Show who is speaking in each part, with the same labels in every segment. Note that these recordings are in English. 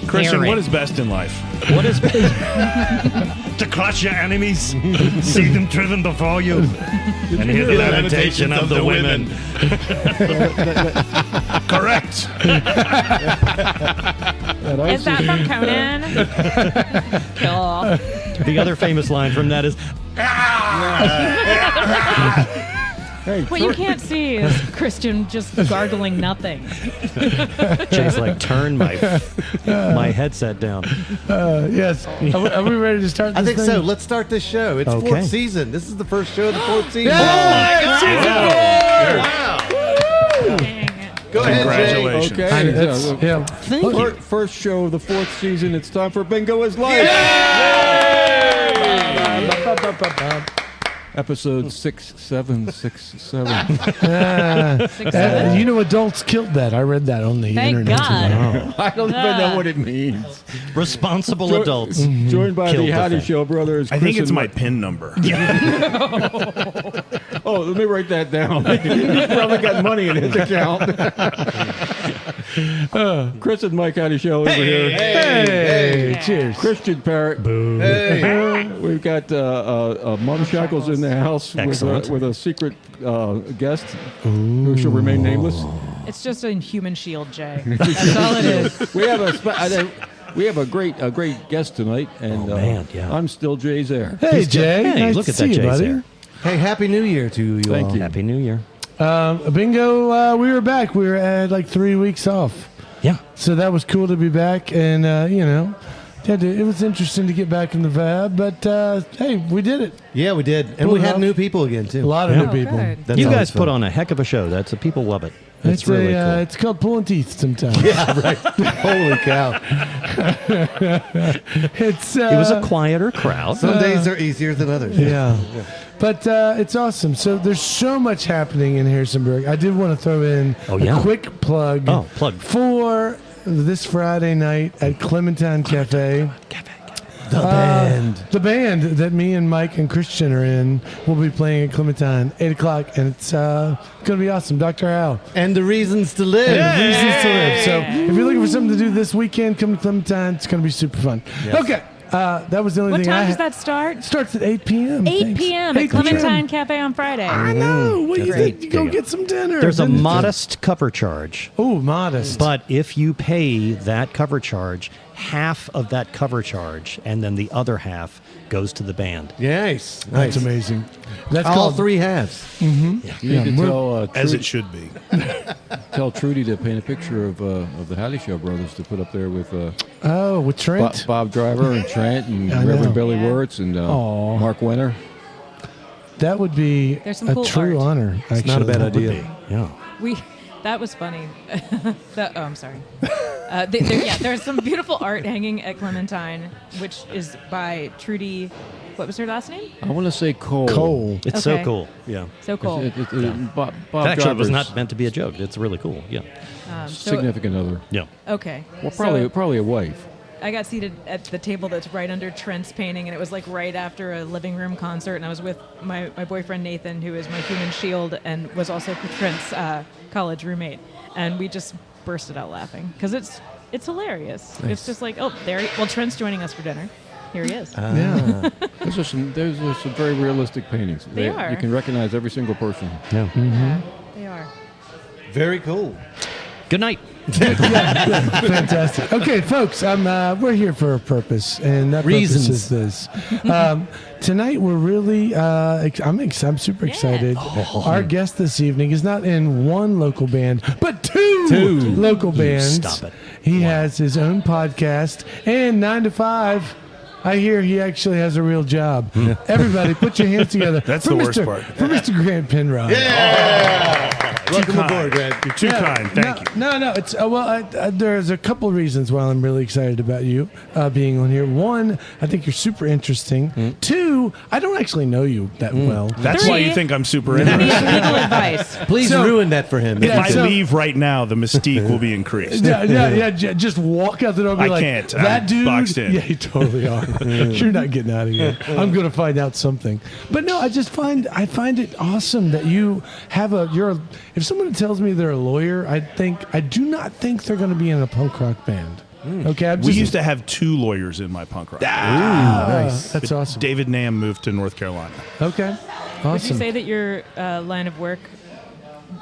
Speaker 1: Christian,
Speaker 2: herring.
Speaker 1: what is best in life?
Speaker 2: What is
Speaker 3: To crush your enemies, see them driven before you, and hear the lamentation of the women.
Speaker 1: Correct.
Speaker 4: Is that from Conan? Cool.
Speaker 2: the other famous line from that is
Speaker 5: Hey,
Speaker 4: What you can't see is Christian just gargling nothing.
Speaker 2: Jay's like, turn my headset down.
Speaker 5: yes. Are we ready to start this
Speaker 6: I think
Speaker 5: thing?
Speaker 6: so. Let's start this show. It's
Speaker 2: Okay.
Speaker 6: fourth season. This is the first show of the fourth season.
Speaker 5: Wow.
Speaker 4: Dang it.
Speaker 6: Go ahead,
Speaker 1: Congratulations.
Speaker 5: I-
Speaker 7: Okay.
Speaker 5: that's- yeah.
Speaker 2: Thank you.
Speaker 7: First show of the fourth season. It's time for Bingo is Life. Episode 6767.
Speaker 5: You know, adults killed that. I read that on the
Speaker 4: Thank
Speaker 5: internet.
Speaker 4: God.
Speaker 7: I don't even know what it means.
Speaker 2: Responsible adults.
Speaker 7: Joined by
Speaker 2: Killed
Speaker 7: the
Speaker 2: the
Speaker 7: Howdy
Speaker 2: thing.
Speaker 7: Show brothers.
Speaker 1: I
Speaker 7: Chris
Speaker 1: think it's
Speaker 7: and
Speaker 1: my
Speaker 7: Mike.
Speaker 1: PIN number.
Speaker 7: Oh, let me write that down. He's probably got money in his account. Chris and Mike Howdy Show over here.
Speaker 5: Hey, cheers.
Speaker 7: Christian Parrott. We've got Mom Shackles in the house
Speaker 2: Excellent.
Speaker 7: with a secret guest who shall remain nameless.
Speaker 4: It's just a human shield, Jay. That's all it is.
Speaker 7: We have a great guest tonight, and
Speaker 2: man, yeah.
Speaker 7: I'm still Jay's heir.
Speaker 5: Hey, Jay.
Speaker 2: Hey,
Speaker 5: nice
Speaker 2: look
Speaker 5: to
Speaker 2: at
Speaker 5: see
Speaker 2: that,
Speaker 5: you,
Speaker 2: Jay's
Speaker 5: buddy.
Speaker 2: there.
Speaker 6: Hey, Happy New Year to you
Speaker 7: Thank
Speaker 6: all.
Speaker 7: you.
Speaker 2: Happy New Year.
Speaker 5: Bingo, we were back. We were at like 3 weeks off.
Speaker 2: Yeah.
Speaker 5: So that was cool to be back. And, it was interesting to get back in the vibe. But, hey, we did it.
Speaker 6: Yeah, we did. And
Speaker 5: Pulled
Speaker 6: we
Speaker 5: it
Speaker 6: had
Speaker 5: off.
Speaker 6: new people again,
Speaker 5: A
Speaker 6: too.
Speaker 5: lot of
Speaker 2: Yeah.
Speaker 5: new people.
Speaker 4: good.
Speaker 6: That's
Speaker 2: You
Speaker 6: always
Speaker 2: guys put
Speaker 6: fun.
Speaker 2: on a heck of a show. People love it.
Speaker 5: It's
Speaker 6: really cool.
Speaker 5: It's called pulling teeth sometimes.
Speaker 6: Yeah, right. Holy cow.
Speaker 5: It's
Speaker 2: It was a quieter crowd.
Speaker 6: Some days are easier than others.
Speaker 5: Yeah. But it's awesome. So there's so much happening in Harrisonburg. I did want to throw in a quick plug,
Speaker 2: Plug.
Speaker 5: for this Friday night at Clementine Cafe.
Speaker 6: The band.
Speaker 5: The band that me and Mike and Christian are in will be playing at Clementine, 8 o'clock, and it's going to be awesome. Dr. Al.
Speaker 6: And the reasons to live.
Speaker 5: Reasons to live. So if you're looking for something to do this weekend, come to Clementine. It's going to be super fun.
Speaker 6: Yes.
Speaker 5: Okay. That was the only
Speaker 4: What
Speaker 5: thing
Speaker 4: time
Speaker 5: I
Speaker 4: does that start?
Speaker 5: Starts at 8 p.m.
Speaker 4: 8
Speaker 5: Thanks.
Speaker 4: p.m. at
Speaker 5: 8 p.m.
Speaker 4: Clementine Cafe on Friday.
Speaker 5: I know. What do you
Speaker 2: That's
Speaker 5: think?
Speaker 2: great.
Speaker 5: You go
Speaker 2: There you
Speaker 5: get some dinner.
Speaker 2: There's a
Speaker 5: Dinner.
Speaker 2: modest cover charge.
Speaker 5: Oh, modest.
Speaker 2: But if you pay that cover charge, half of that cover charge, and then the other half goes to the band.
Speaker 6: Nice.
Speaker 5: That's
Speaker 6: Nice.
Speaker 5: amazing. That's
Speaker 6: All
Speaker 5: called
Speaker 6: three halves.
Speaker 7: You need to tell
Speaker 1: As it should be.
Speaker 7: tell Trudy to paint a picture of the Howdy Show brothers to put up there with
Speaker 5: with Trent.
Speaker 7: Bob Driver and Trent and
Speaker 5: I know.
Speaker 7: Reverend Billy
Speaker 4: Yeah.
Speaker 7: Wirtz and
Speaker 5: Aw.
Speaker 7: Mark Winter.
Speaker 5: That would be
Speaker 4: There's some
Speaker 5: a
Speaker 4: cool
Speaker 5: true
Speaker 4: art.
Speaker 5: honor. Actually.
Speaker 6: It's not a bad
Speaker 5: That would
Speaker 6: idea.
Speaker 5: be.
Speaker 2: Yeah.
Speaker 4: That was funny. I'm sorry. There's some beautiful art hanging at Clementine, which is by Trudy. What was her last name?
Speaker 7: I want to say Cole.
Speaker 5: Cole.
Speaker 2: It's so
Speaker 4: Okay.
Speaker 2: cool. Yeah.
Speaker 4: So cool.
Speaker 7: Bob
Speaker 2: That actually was
Speaker 7: Driver's
Speaker 2: not meant to be a joke. It's really cool. Yeah.
Speaker 7: significant other.
Speaker 2: Yeah.
Speaker 4: Okay.
Speaker 7: Well,
Speaker 4: So
Speaker 7: probably a wife.
Speaker 4: I got seated at the table that's right under Trent's painting, and it was like right after a living room concert, and I was with my boyfriend Nathan, who is my human shield and was also Trent's college roommate, and we just bursted out laughing because it's hilarious.
Speaker 6: Nice.
Speaker 4: It's just like, oh, Trent's joining us for dinner. Here he is.
Speaker 5: Yeah.
Speaker 7: Those are some very realistic paintings.
Speaker 4: They are.
Speaker 7: You can recognize every single person.
Speaker 2: Yeah.
Speaker 4: Yeah, they are.
Speaker 6: Very cool.
Speaker 2: Good night.
Speaker 5: Fantastic. Okay, folks, we're here for a purpose, and that
Speaker 6: Reasons.
Speaker 5: purpose is this. Tonight, we're really, I'm super excited. Our guest this evening is not in one local band, but two local bands.
Speaker 2: Stop it.
Speaker 5: He has his own podcast and 9 to 5. I hear he actually has a real job. Everybody, put your hands together.
Speaker 1: That's
Speaker 5: for
Speaker 1: the worst
Speaker 5: Mr.
Speaker 1: part.
Speaker 5: For Mr. Grant Penrod.
Speaker 6: Welcome aboard, Grant.
Speaker 1: You're too kind. Thank you.
Speaker 5: No. It's there's a couple of reasons why I'm really excited about you being on here. One, I think you're super interesting. Two, I don't actually know you that well.
Speaker 1: That's why you think I'm super
Speaker 4: Give me
Speaker 1: interesting.
Speaker 4: legal advice.
Speaker 6: Please
Speaker 5: So-
Speaker 6: ruin that for him.
Speaker 1: If
Speaker 5: Yeah,
Speaker 1: I
Speaker 5: so-
Speaker 1: leave right now, the mystique will be increased.
Speaker 5: Just walk out the door and be
Speaker 1: I
Speaker 5: like,
Speaker 1: can't.
Speaker 5: that
Speaker 1: I'm
Speaker 5: dude.
Speaker 1: boxed in.
Speaker 5: Yeah, you totally are. You're not getting out of here. I'm going to find out something. But no, I find it awesome that you have if someone tells me they're a lawyer, I do not think they're going to be in a punk rock band. Okay, I'm
Speaker 1: We
Speaker 5: just,
Speaker 1: used to have 2 lawyers in my punk rock.
Speaker 5: That's awesome.
Speaker 1: David Nam moved to North Carolina.
Speaker 5: Okay,
Speaker 4: Would you
Speaker 5: awesome.
Speaker 4: say that your line of work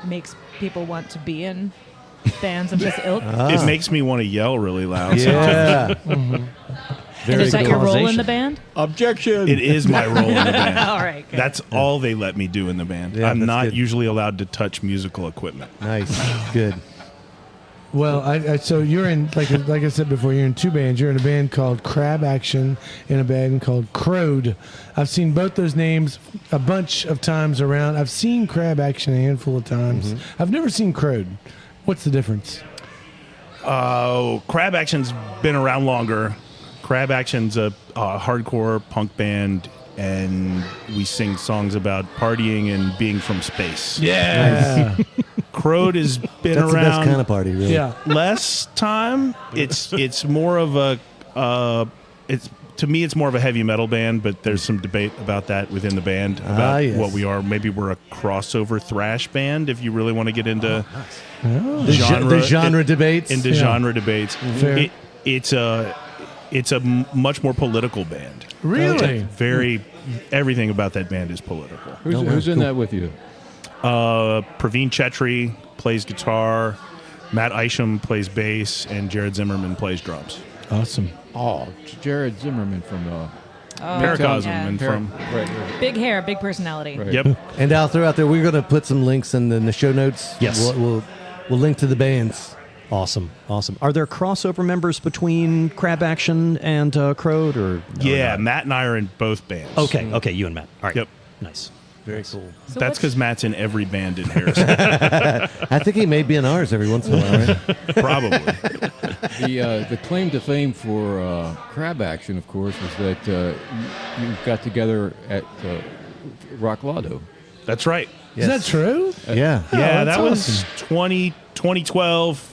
Speaker 4: makes people want to be in bands of this ilk?
Speaker 1: It makes me want to yell really loud.
Speaker 6: Yeah.
Speaker 4: And is that your role in the band?
Speaker 7: Objection.
Speaker 1: It is my role in the band.
Speaker 4: All right. Good.
Speaker 1: That's all they let me do in the band.
Speaker 6: Yeah,
Speaker 1: I'm
Speaker 6: that's
Speaker 1: not
Speaker 6: good.
Speaker 1: usually allowed to touch musical equipment.
Speaker 6: Nice. Good.
Speaker 5: Well, so you're in like I said before, you're in 2 bands. You're in a band called Crab Action and a band called Krode. I've seen both those names a bunch of times around. I've seen Crab Action a handful of times. I've never seen Krode. What's the difference?
Speaker 1: Crab Action's been around longer. Crab Action's a hardcore punk band, and we sing songs about partying and being from space.
Speaker 5: Yeah.
Speaker 1: Krode has been
Speaker 6: That's the
Speaker 1: around
Speaker 6: best kind of party, really.
Speaker 5: Yeah.
Speaker 1: less time. It's more of a to me it's more of a heavy metal band, but there's some debate about that within the band about
Speaker 6: yes.
Speaker 1: what we are. Maybe we're a crossover thrash band if you really want to get into
Speaker 6: The genre debates.
Speaker 1: into genre debates.
Speaker 5: Fair.
Speaker 1: It's a much more political band.
Speaker 5: Really?
Speaker 1: Everything about that band is political.
Speaker 7: Who's in that with you?
Speaker 1: Praveen Chetri plays guitar, Matt Isham plays bass, and Jared Zimmerman plays drums.
Speaker 5: Awesome.
Speaker 7: Oh, Jared Zimmerman from
Speaker 1: Paracosm
Speaker 4: yeah.
Speaker 1: and from
Speaker 7: right.
Speaker 4: Big hair, big personality.
Speaker 7: Right.
Speaker 1: yep.
Speaker 6: And I'll throw out there, we're going to put some links in the show notes.
Speaker 2: Yes.
Speaker 6: We'll link to the bands.
Speaker 2: Awesome. Are there crossover members between Crab Action and Krode? Or
Speaker 1: Yeah,
Speaker 2: not?
Speaker 1: Matt and I are in both bands.
Speaker 2: Okay, you and Matt. All right.
Speaker 1: Yep.
Speaker 2: Nice.
Speaker 6: Very cool.
Speaker 4: So
Speaker 1: That's
Speaker 4: what's-
Speaker 1: because Matt's in every band in Harrison.
Speaker 6: I think he may be in ours every once in a while, right?
Speaker 1: Probably.
Speaker 7: The claim to fame for Crab Action, of course, was that you got together at Rock Lotto.
Speaker 1: That's right.
Speaker 5: Is that true?
Speaker 6: Yeah.
Speaker 1: Yeah,
Speaker 5: that's
Speaker 1: that was
Speaker 5: awesome.
Speaker 1: 2012.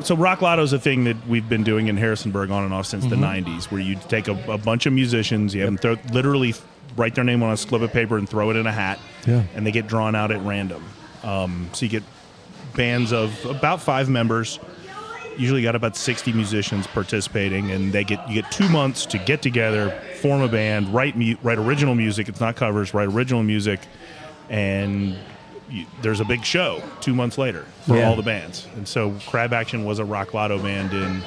Speaker 1: So Rock Lotto is a thing that we've been doing in Harrisonburg on and off since the 90s, where you take a bunch of musicians, you have them literally write their name on a slip of paper and throw it in a hat, and they get drawn out at random. So you get bands of about 5 members. Usually got about 60 musicians participating, and you get 2 months to get together, form a band, write original music. It's not covers, write original music, and there's a big show 2 months later for all the bands. And so Crab Action was a Rock Lotto band in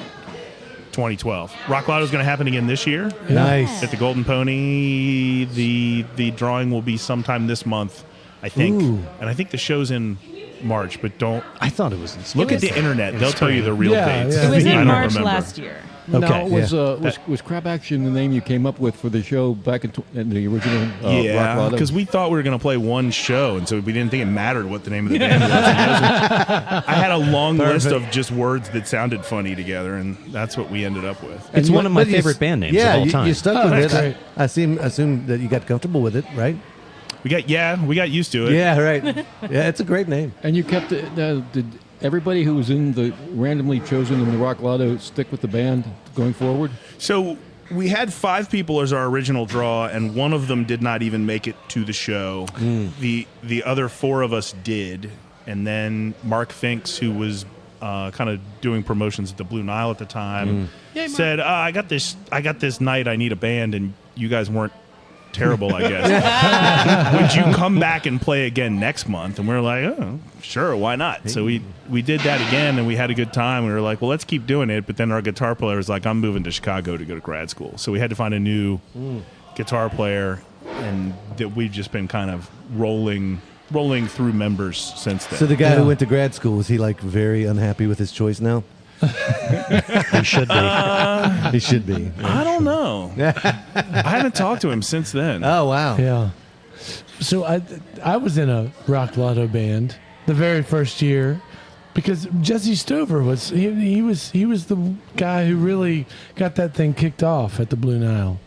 Speaker 1: 2012. Rock Lotto is going to happen again this year
Speaker 6: Nice.
Speaker 1: at the Golden Pony. The drawing will be sometime this month, I think.
Speaker 6: Ooh.
Speaker 1: And I think the show's in March, but don't
Speaker 2: I thought it was in
Speaker 1: look
Speaker 2: spring.
Speaker 1: at the internet. They'll tell you the real
Speaker 5: Yeah,
Speaker 1: dates.
Speaker 5: yeah.
Speaker 4: It was
Speaker 5: I
Speaker 4: in
Speaker 1: don't
Speaker 4: March
Speaker 1: remember.
Speaker 4: last year.
Speaker 7: Now,
Speaker 2: Okay.
Speaker 7: was Crab Action the name you came up with for the show back in the original Rock
Speaker 1: Yeah,
Speaker 7: Lotto?
Speaker 1: because we thought we were going to play one show, and so we didn't think it mattered what the name of the band was. I had a long list of just words that sounded funny together, and that's what we ended up with.
Speaker 2: It's one of my
Speaker 6: But you-
Speaker 2: favorite band names
Speaker 6: yeah,
Speaker 2: of all time.
Speaker 6: you stuck with
Speaker 5: that's
Speaker 6: it.
Speaker 5: great.
Speaker 6: I assume that you got comfortable with it, right?
Speaker 1: We got used to it.
Speaker 6: Yeah, right. Yeah, it's a great name.
Speaker 7: And you kept it. Did everybody who was in the randomly chosen in the Rock Lotto stick with the band going forward?
Speaker 1: So we had 5 people as our original draw, and one of them did not even make it to the show. The other 4 of us did, and then Mark Finks, who was kind of doing promotions at the Blue Nile at the time, said, "I got this night. I need a band, and you guys weren't terrible, I guess. Would you come back and play again next month?" And we were like, "Oh, sure, why not?" So we did that again, and we had a good time. We were like, "Well, let's keep doing it." But then our guitar player was like, "I'm moving to Chicago to go to grad school." So we had to find a new guitar player, and that we've just been kind of rolling through members since then.
Speaker 6: So the guy who went to grad school, was he like very unhappy with his choice now?
Speaker 2: He should be.
Speaker 6: He should be.
Speaker 1: I don't know. I haven't talked to him since then.
Speaker 6: Oh, wow.
Speaker 5: Yeah. So I was in a Rock Lotto band the very first year because Jesse Stover was he was the guy who really got that thing kicked off at the Blue Nile.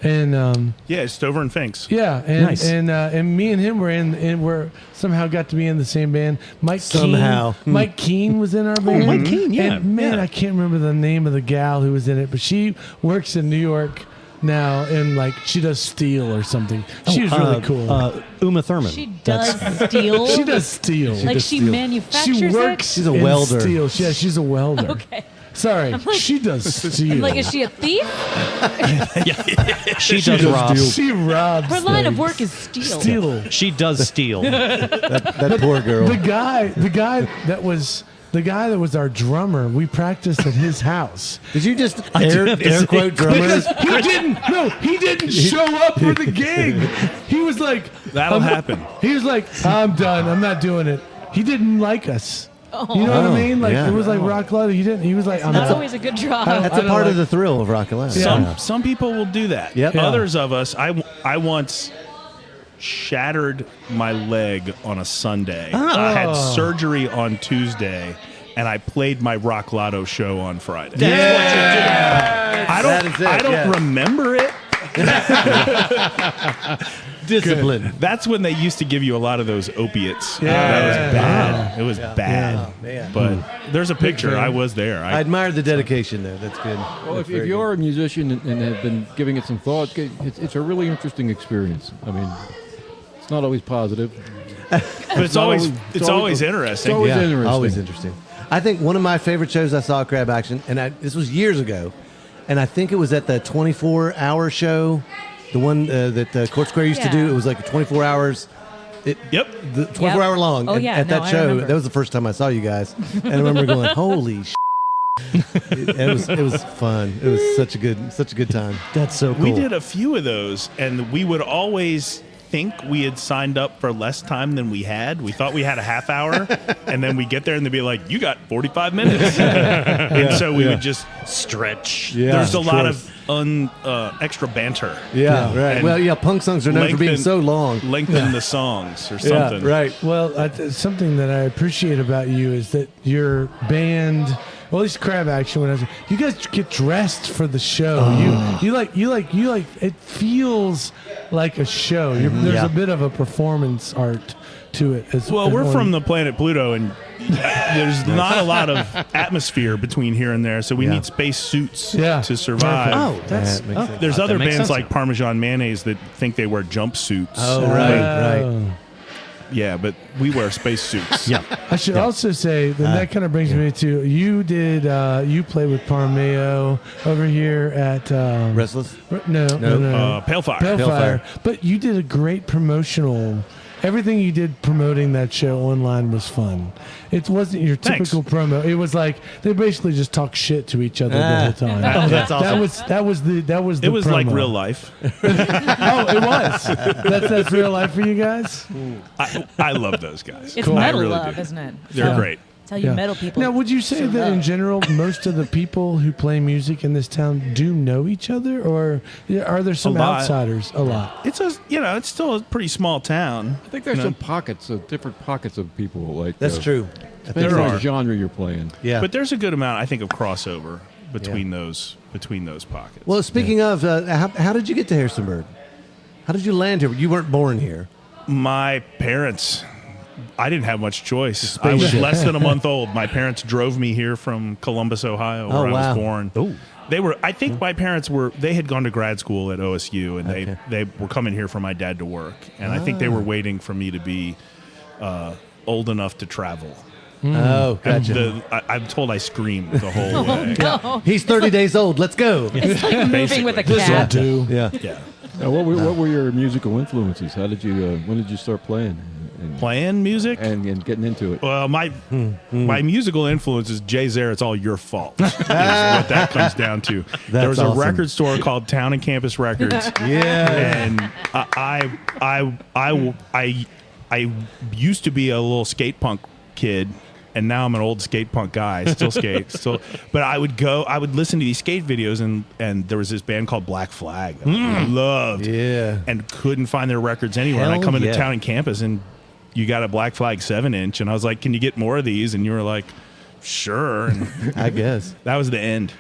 Speaker 5: And
Speaker 1: Yeah, Stover and Finks.
Speaker 5: yeah, and
Speaker 2: Nice.
Speaker 5: and me and him were we're somehow got to be in the same band.
Speaker 6: Somehow.
Speaker 5: Mike Keane was in our band.
Speaker 2: Mike Keane, yeah,
Speaker 5: And man,
Speaker 2: yeah.
Speaker 5: I can't remember the name of the gal who was in it, but she works in New York now, and like she does steel or something. She was really cool.
Speaker 2: Uma Thurman.
Speaker 4: She does steel.
Speaker 5: She does steel.
Speaker 4: Like she manufactures
Speaker 5: She works.
Speaker 6: She's a
Speaker 5: in
Speaker 6: welder.
Speaker 5: Steel. Yeah, she's a welder.
Speaker 4: it. Okay.
Speaker 5: Sorry, she does steal.
Speaker 4: I'm like, is she a thief?
Speaker 2: She does rob.
Speaker 5: She robs.
Speaker 4: Her line of
Speaker 5: things.
Speaker 4: work is steal.
Speaker 5: Steal.
Speaker 2: She does steal.
Speaker 6: That poor girl.
Speaker 5: The guy that was our drummer. We practiced at his house.
Speaker 6: Did you just air quote drummers?
Speaker 5: Because he didn't show up for the gig. He was like,
Speaker 1: That'll happen.
Speaker 5: He was like, I'm done. I'm not doing it. He didn't like us. You know what I mean? Like
Speaker 6: yeah.
Speaker 5: it was like Rock Lotto. He was like, I'm
Speaker 4: Not
Speaker 5: not.
Speaker 4: always a good draw.
Speaker 6: That's
Speaker 5: I
Speaker 6: a
Speaker 5: don't
Speaker 6: part of
Speaker 5: like-
Speaker 6: the thrill of Rock Lotto.
Speaker 5: Yeah.
Speaker 1: Some people will do that.
Speaker 6: Yep. Yeah.
Speaker 1: Others of us, I once shattered my leg on a Sunday. I had surgery on Tuesday, and I played my Rock Lotto show on Friday. I
Speaker 6: That is it,
Speaker 1: don't
Speaker 6: yeah.
Speaker 1: remember it.
Speaker 6: Discipline.
Speaker 1: That's when they used to give you a lot of those opiates.
Speaker 5: Yeah.
Speaker 1: That was bad. It was bad.
Speaker 6: Oh, man.
Speaker 1: But there's a picture. I was there.
Speaker 6: I admire the dedication there. That's good.
Speaker 7: Well,
Speaker 6: That's
Speaker 7: if
Speaker 6: very
Speaker 7: you
Speaker 6: good.
Speaker 7: are a musician and have been giving it some thought, it's a really interesting experience. I mean, it's not always positive.
Speaker 1: but it's always
Speaker 7: always
Speaker 1: interesting.
Speaker 7: it's always
Speaker 6: Yeah,
Speaker 7: interesting.
Speaker 6: always interesting. I think one of my favorite shows I saw at Crab Action, and this was years ago, and I think it was at the 24-hour show, the one that Court Square used to do.
Speaker 4: Yeah.
Speaker 6: It was like 24 hours.
Speaker 1: Yep.
Speaker 6: The 24-hour long.
Speaker 4: Oh,
Speaker 6: and
Speaker 4: yeah,
Speaker 6: at
Speaker 4: no,
Speaker 6: that
Speaker 4: I
Speaker 6: show,
Speaker 4: remember.
Speaker 6: that was the first time I saw you guys, and I remember going, "Holy sh!" It was fun. It was such a good time.
Speaker 2: That's so cool.
Speaker 1: We did a few of those, and we would always think we had signed up for less time than we had. We thought we had a half hour, and then we get there and they'd be like, "You got 45 minutes," and so we would just
Speaker 2: stretch.
Speaker 6: Yeah,
Speaker 1: There's a lot
Speaker 6: course.
Speaker 1: of extra banter.
Speaker 6: Yeah, right.
Speaker 1: And
Speaker 6: Well, yeah, punk songs are known for being
Speaker 1: lengthen-
Speaker 6: so long.
Speaker 1: Lengthen the songs or
Speaker 6: Yeah,
Speaker 1: something.
Speaker 6: right.
Speaker 5: Well, something that I appreciate about you is that your band, well, at least Crab Action, when you guys get dressed for the show. You like. It feels like a show. There's
Speaker 2: Yeah.
Speaker 5: a bit of a performance art to it.
Speaker 1: Well, we're from the planet Pluto, and there's not a lot of atmosphere between here and there, so we
Speaker 6: Yeah.
Speaker 1: need space suits
Speaker 5: Yeah.
Speaker 1: to survive.
Speaker 2: Oh, that's
Speaker 6: Yeah, it makes sense.
Speaker 1: There's
Speaker 2: that
Speaker 1: other
Speaker 2: makes
Speaker 1: bands
Speaker 2: sense.
Speaker 1: like Parmesan Mayonnaise that think they wear jumpsuits.
Speaker 6: Oh, right.
Speaker 1: Yeah, but we wear space suits.
Speaker 2: Yeah.
Speaker 5: I should also say that kind of brings me to you played with Parmeo over here at
Speaker 6: Restless.
Speaker 5: no.
Speaker 1: Pale Fire.
Speaker 5: Pale
Speaker 6: Pale
Speaker 5: Fire.
Speaker 6: Fire.
Speaker 5: But you did a great promotional. Everything you did promoting that show online was fun. It wasn't your
Speaker 1: Thanks.
Speaker 5: typical promo. It was like they basically just talk shit to each other the whole time.
Speaker 2: Oh, that's awesome.
Speaker 5: That was the
Speaker 1: It was like
Speaker 5: promo.
Speaker 1: real life.
Speaker 5: Oh, it was. That's real life for you guys.
Speaker 1: I love those guys.
Speaker 4: It's
Speaker 5: Cool.
Speaker 4: metal
Speaker 1: I really
Speaker 4: love,
Speaker 1: do.
Speaker 4: isn't it?
Speaker 1: They're
Speaker 5: Yeah.
Speaker 1: great.
Speaker 4: It's how you metal people.
Speaker 5: Now, would you say that in
Speaker 4: survive.
Speaker 5: general, most of the people who play music in this town do know each other, or are there some
Speaker 1: A lot.
Speaker 5: outsiders? A lot.
Speaker 1: It's it's still a pretty small town.
Speaker 7: I think there's
Speaker 1: You know?
Speaker 7: some pockets of different pockets of people. Like
Speaker 6: That's true.
Speaker 7: Depends
Speaker 1: There
Speaker 7: on
Speaker 1: are.
Speaker 7: the genre you're playing.
Speaker 6: Yeah.
Speaker 1: But there's a good amount, I think, of crossover between those pockets.
Speaker 6: Well, speaking of, how did you get to Harrisonburg? How did you land here? You weren't born here.
Speaker 1: My parents, I didn't have much choice. I was
Speaker 6: spaceship.
Speaker 1: less than a month old. My parents drove me here from Columbus, Ohio, where
Speaker 6: Oh,
Speaker 1: I
Speaker 6: wow.
Speaker 1: was born.
Speaker 2: Oh.
Speaker 1: They were. I think my parents were. They had gone to grad school at OSU, and they were coming here for my dad to work. And I think they were waiting for me to be old enough to travel.
Speaker 6: Oh,
Speaker 1: And
Speaker 6: gotcha.
Speaker 1: I'm told I screamed the whole way.
Speaker 4: No,
Speaker 6: He's 30 days old. Let's go.
Speaker 4: it's like moving with a cat.
Speaker 6: Yeah.
Speaker 1: Yeah,
Speaker 7: Now, what were your musical influences? How did you when did you start playing
Speaker 1: playing music.
Speaker 7: and getting into it?
Speaker 1: Well, my musical influence is Jay Zer. It's all your fault. Is what that comes down to. There was a
Speaker 6: awesome.
Speaker 1: record store called Town and Campus Records,
Speaker 6: Yeah.
Speaker 1: and I used to be a little skate punk kid, and now I'm an old skate punk guy. Still skate, But I would listen to these skate videos, and there was this band called Black Flag that I loved,
Speaker 6: Yeah.
Speaker 1: and couldn't find their records anywhere. And I
Speaker 6: Hell
Speaker 1: come into
Speaker 6: yeah.
Speaker 1: Town and Campus, and you got a Black Flag 7-inch, and I was like, "Can you get more of these?" And you were like, "Sure." And
Speaker 6: I guess.
Speaker 1: that was the end.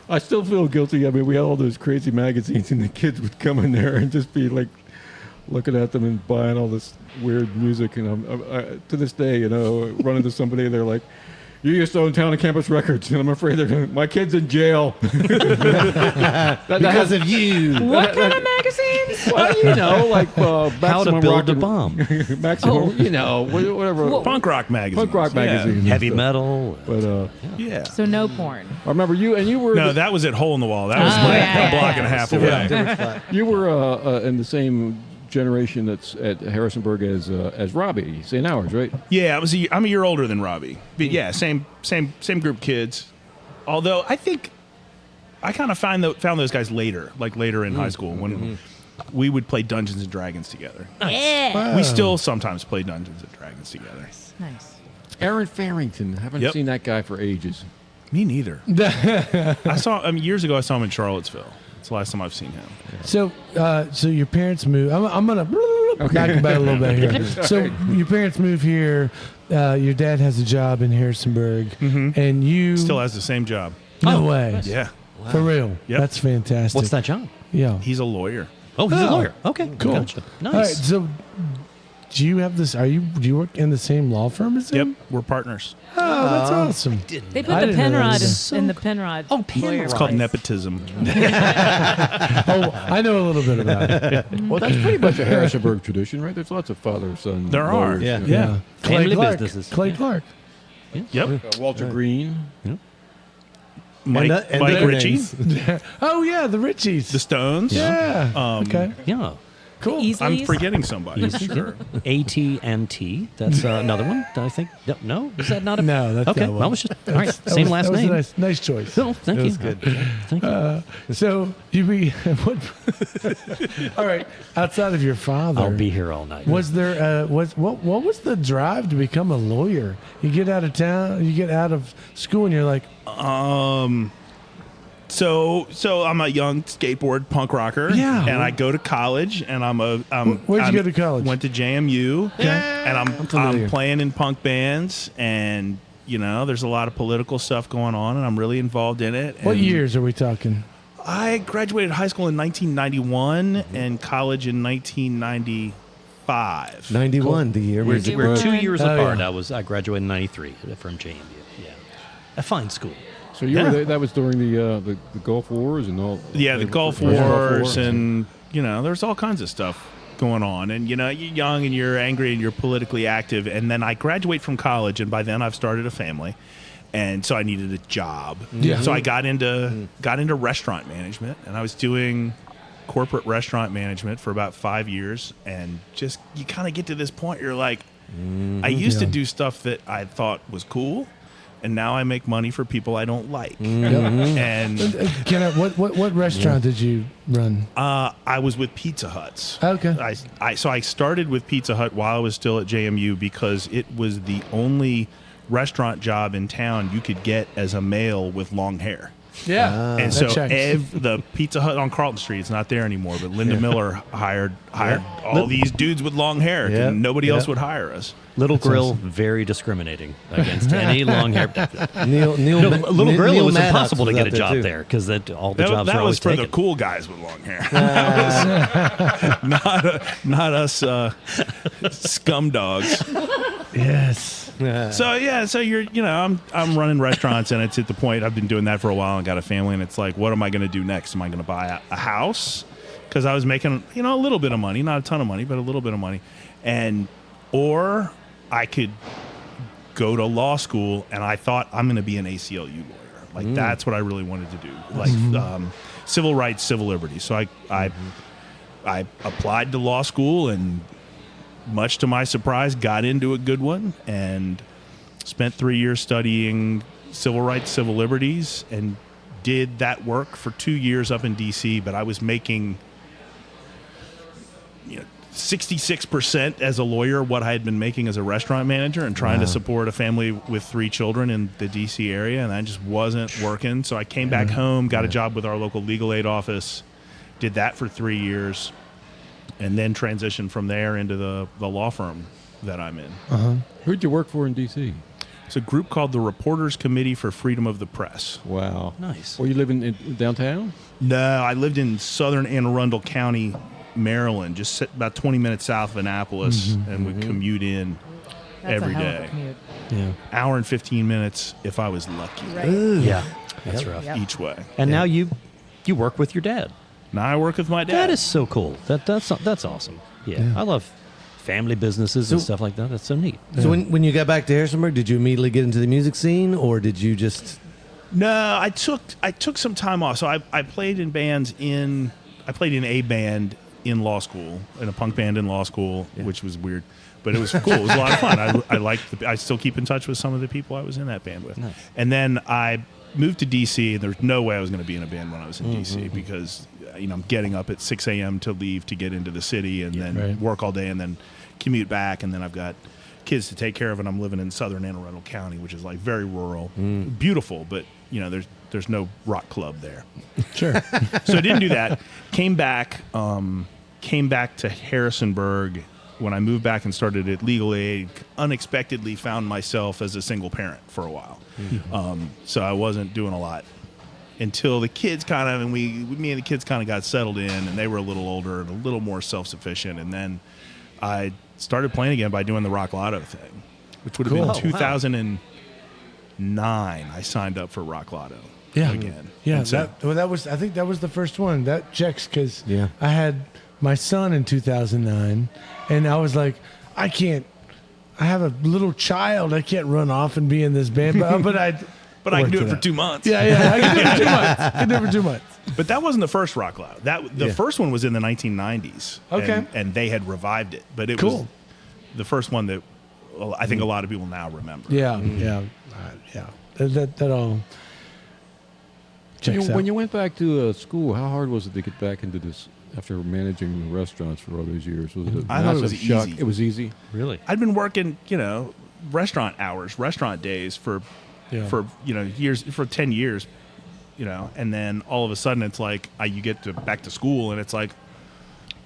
Speaker 7: I still feel guilty. I mean, we had all those crazy magazines, and the kids would come in there and just be like looking at them and buying all this weird music. And I, to this day, run into somebody, and they're like, You used to own Town and Campus Records, and I'm afraid my kid's in jail.
Speaker 6: Because of you.
Speaker 4: What kind of magazines?
Speaker 7: Well, you know, like
Speaker 2: How to
Speaker 7: Maximum
Speaker 2: build
Speaker 7: Rock
Speaker 2: a
Speaker 7: and-
Speaker 2: bomb.
Speaker 7: Maximum, you know, whatever.
Speaker 1: Punk rock magazine.
Speaker 7: Punk rock magazine.
Speaker 2: Heavy metal.
Speaker 7: But
Speaker 1: Yeah.
Speaker 4: So no porn.
Speaker 7: I remember you were
Speaker 1: No, that was at Hole in the Wall. That was
Speaker 4: Oh,
Speaker 1: like
Speaker 4: yeah,
Speaker 1: a block
Speaker 4: yeah,
Speaker 1: and a half
Speaker 6: Different
Speaker 1: away.
Speaker 6: spot.
Speaker 7: you were in the same generation that's at Harrisonburg as Robbie, St. Hours, right?
Speaker 1: Yeah, I'm a year older than Robbie. But yeah, same group of kids. Although I think I kind of found those guys later in high school when we would play Dungeons and Dragons together.
Speaker 4: Yeah.
Speaker 1: We still sometimes play Dungeons and Dragons together.
Speaker 4: Nice.
Speaker 7: Aaron Farrington. Haven't
Speaker 1: Yep.
Speaker 7: seen that guy for ages.
Speaker 1: Me neither. Years ago I saw him in Charlottesville. It's the last time I've seen him.
Speaker 5: So, so your parents moved. I'm gonna back about a little bit here. So your parents move here. Your dad has a job in Harrisonburg, and you
Speaker 1: Still has the same job.
Speaker 5: no way
Speaker 1: Yeah.
Speaker 5: for real.
Speaker 1: Yep.
Speaker 5: That's fantastic.
Speaker 2: What's that job?
Speaker 5: Yeah.
Speaker 1: He's a lawyer.
Speaker 2: Oh, he's a
Speaker 5: Oh,
Speaker 2: lawyer. Okay,
Speaker 5: cool.
Speaker 2: Gotcha. Nice.
Speaker 5: All right. So, do you have this? Do you work in the same law firm as
Speaker 1: Yep.
Speaker 5: him?
Speaker 1: We're partners.
Speaker 5: Oh, that's awesome.
Speaker 4: They put
Speaker 5: I
Speaker 4: the
Speaker 5: didn't know
Speaker 4: Penrod
Speaker 5: that.
Speaker 4: in the Penrod.
Speaker 2: Oh, Penrod.
Speaker 1: It's called nepotism.
Speaker 5: Oh, I know a little bit about it.
Speaker 7: Well, that's pretty much a Harrisonburg tradition, right? There's lots of father-son.
Speaker 1: There are.
Speaker 7: lawyers,
Speaker 6: Yeah.
Speaker 7: you know.
Speaker 5: Yeah.
Speaker 2: Family
Speaker 5: Clark.
Speaker 2: businesses.
Speaker 5: Clay
Speaker 2: Yeah.
Speaker 5: Clark.
Speaker 1: Yep.
Speaker 7: Walter Green.
Speaker 1: Mike,
Speaker 6: and
Speaker 1: Mike
Speaker 6: their
Speaker 1: Ritchie.
Speaker 6: names.
Speaker 5: Oh yeah, the Richies.
Speaker 1: The Stones.
Speaker 5: yeah.
Speaker 1: Um,
Speaker 5: Okay.
Speaker 2: Yeah.
Speaker 5: Cool.
Speaker 1: I'm forgetting somebody. Sure.
Speaker 2: AT&T. That's another one. I think. No, is that not a?
Speaker 5: No, that's
Speaker 2: okay.
Speaker 5: not one.
Speaker 2: Well, it's just all right.
Speaker 5: That
Speaker 2: Same
Speaker 5: was-
Speaker 2: last
Speaker 5: that was
Speaker 2: name.
Speaker 5: a nice choice.
Speaker 2: Oh, thank
Speaker 6: That
Speaker 2: you.
Speaker 6: was good.
Speaker 2: Thank you.
Speaker 5: So you be what? All right. Outside of your father,
Speaker 2: I'll be here all night.
Speaker 5: Was there what was the drive to become a lawyer? You get out of town, you get out of school, and you're like,
Speaker 1: So I'm a young skateboard punk rocker.
Speaker 5: Yeah.
Speaker 1: And I go to college, and
Speaker 5: Where'd you go to college?
Speaker 1: Went to JMU.
Speaker 5: Okay.
Speaker 1: And
Speaker 5: familiar.
Speaker 1: I'm playing in punk bands, and there's a lot of political stuff going on, and I'm really involved in it.
Speaker 5: what
Speaker 1: And
Speaker 5: years are we talking?
Speaker 1: I graduated high school in 1991 and college in 1995.
Speaker 6: 91, the year.
Speaker 2: We're 2 years
Speaker 5: Oh,
Speaker 2: apart.
Speaker 5: yeah.
Speaker 2: I graduated in '93 from JMU. Yeah, a fine school.
Speaker 7: So you were there, that was during the Gulf Wars and all.
Speaker 1: Yeah, the Gulf Wars, and there's all kinds of stuff going on, and you're young and you're angry and you're politically active, and then I graduate from college, and by then I've started a family, and so I needed a job.
Speaker 5: Yeah.
Speaker 1: So I got into restaurant management, and I was doing corporate restaurant management for about 5 years, and just you kind of get to this point, you're like, I used to do stuff that I thought was cool. And now I make money for people I don't like. And
Speaker 5: Can I, what restaurant did you run?
Speaker 1: I was with Pizza Huts.
Speaker 5: Okay.
Speaker 1: So I started with Pizza Hut while I was still at JMU because it was the only restaurant job in town you could get as a male with long hair.
Speaker 5: Yeah.
Speaker 1: And
Speaker 5: that
Speaker 1: so
Speaker 5: checks.
Speaker 1: the Pizza Hut on Carlton Street is not there anymore, but Linda Miller hired all these dudes with long hair.
Speaker 6: Yeah.
Speaker 1: And nobody
Speaker 6: Yeah.
Speaker 1: else would hire us.
Speaker 2: Little Grill, very discriminating against any long hair.
Speaker 6: Neil
Speaker 2: Little Grill, it was
Speaker 6: Maddox
Speaker 2: impossible to
Speaker 6: was
Speaker 2: get
Speaker 6: out
Speaker 2: a
Speaker 6: there,
Speaker 2: job
Speaker 6: too.
Speaker 2: there because all the jobs
Speaker 1: That
Speaker 2: were
Speaker 1: was
Speaker 2: always
Speaker 1: for
Speaker 2: taken.
Speaker 1: the cool guys with long hair. not us scum dogs.
Speaker 5: Yes.
Speaker 1: So you're I'm running restaurants, and it's at the point I've been doing that for a while and got a family, and it's like, what am I going to do next? Am I going to buy a house? Because I was making a little bit of money, not a ton of money, but a little bit of money, or I could go to law school, and I thought I'm going to be an ACLU lawyer. Like that's what I really wanted to do, like civil rights, civil liberties. So I applied to law school, and much to my surprise, got into a good one and spent 3 years studying civil rights, civil liberties, and did that work for 2 years up in D.C., but I was making 66% as a lawyer what I had been making as a restaurant manager and trying to support a family with 3 children in the D.C. area, and that just wasn't working. So I came back home, got a job with our local legal aid office, did that for 3 years, and then transitioned from there into the law firm that I'm in.
Speaker 7: Who'd you work for in D.C.?
Speaker 1: It's a group called the Reporters Committee for Freedom of the Press.
Speaker 7: Wow.
Speaker 2: Nice.
Speaker 7: Well, you live in downtown?
Speaker 1: No, I lived in southern Anne Arundel County, Maryland, just about 20 minutes south of Annapolis, and would commute in
Speaker 4: That's
Speaker 1: every
Speaker 4: a hell of
Speaker 1: day.
Speaker 4: a commute.
Speaker 2: Yeah.
Speaker 1: Hour and 15 minutes if I was lucky
Speaker 4: Right.
Speaker 2: Yeah. That's rough.
Speaker 4: Yep.
Speaker 1: each way.
Speaker 2: And now you work with your dad.
Speaker 1: Now I work with my dad.
Speaker 2: That is so cool. That's awesome. Yeah. I love family businesses and stuff like that. That's so neat.
Speaker 6: So when you got back to Harrisonburg, did you immediately get into the music scene, or did you just?
Speaker 1: No, I took some time off. So I played in I played in a band in law school, in a punk band in law school, which was weird, but it was cool. It was a lot of fun. I liked. I still keep in touch with some of the people I was in that band with.
Speaker 2: Nice.
Speaker 1: And then I moved to DC, and there's no way I was going to be in a band when I was in DC because I'm getting up at 6 a.m. to leave to get into the city, and then work all day, and then commute back, and then I've got kids to take care of, and I'm living in southern Anne Arundel County, which is like very rural, beautiful, but there's no rock club there.
Speaker 5: Sure.
Speaker 1: So I didn't do that. Came back to Harrisonburg when I moved back and started at Legal Aid. Unexpectedly found myself as a single parent for a while. So I wasn't doing a lot until the kids me and the kids kind of got settled in, and they were a little older and a little more self-sufficient. And then I started playing again by doing the Rock Lotto thing, which would have been 2009. I signed up for Rock Lotto again.
Speaker 5: Yeah,
Speaker 1: And so-
Speaker 5: I think that was the first one. That checks because
Speaker 6: Yeah.
Speaker 5: I had my son in 2009, and I was like, I have a little child. I can't run off and be in this band, but I
Speaker 1: can do it
Speaker 5: worked
Speaker 1: for
Speaker 5: out.
Speaker 1: 2 months.
Speaker 5: Yeah, I can do it for 2 months. I can do it for 2 months.
Speaker 1: But that wasn't the first Rock Lotto. The first one was in the 1990s.
Speaker 5: Okay.
Speaker 1: And they had revived it. But it was
Speaker 5: Cool.
Speaker 1: the first one that I think a lot of people now remember.
Speaker 5: Yeah. That all checks out.
Speaker 7: When you went back to school, how hard was it to get back into this after managing restaurants for all those years? Was it a
Speaker 1: I thought it
Speaker 7: massive
Speaker 1: was
Speaker 7: shock?
Speaker 1: easy.
Speaker 7: It was easy.
Speaker 2: Really?
Speaker 1: I'd been working, restaurant hours, restaurant days for years, for 10 years, and then all of a sudden it's like you get back to school and it's like,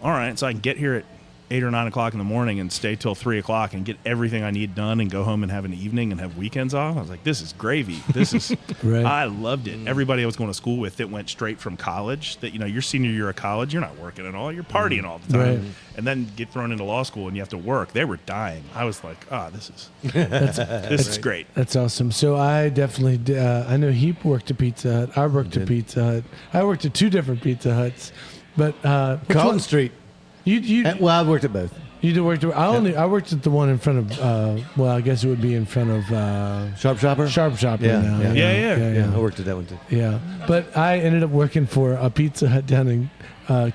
Speaker 1: all right, so I can get here at 8 or 9 o'clock in the morning and stay till 3 o'clock and get everything I need done and go home and have an evening and have weekends off. I was like, this is gravy. This is,
Speaker 5: Right.
Speaker 1: I loved it. Everybody I was going to school with that went straight from college, that, your senior year of college, you're not working at all. You're partying all the time.
Speaker 5: Right.
Speaker 1: And then get thrown into law school and you have to work. They were dying. I was like, this is great.
Speaker 5: That's awesome. So I definitely, I know he worked at Pizza Hut. I worked at Pizza Hut. I worked at 2 different Pizza Huts, but which
Speaker 6: Carlton
Speaker 5: one?
Speaker 6: Street.
Speaker 5: You
Speaker 6: Well, I worked at both.
Speaker 5: you did work. I worked at the one in front of. I guess it would be in front of
Speaker 6: Sharp Shopper.
Speaker 5: Sharp Shopper
Speaker 6: Yeah,
Speaker 5: now.
Speaker 6: yeah.
Speaker 1: Yeah.
Speaker 6: Yeah, I worked at that one too.
Speaker 5: Yeah, but I ended up working for a Pizza Hut down in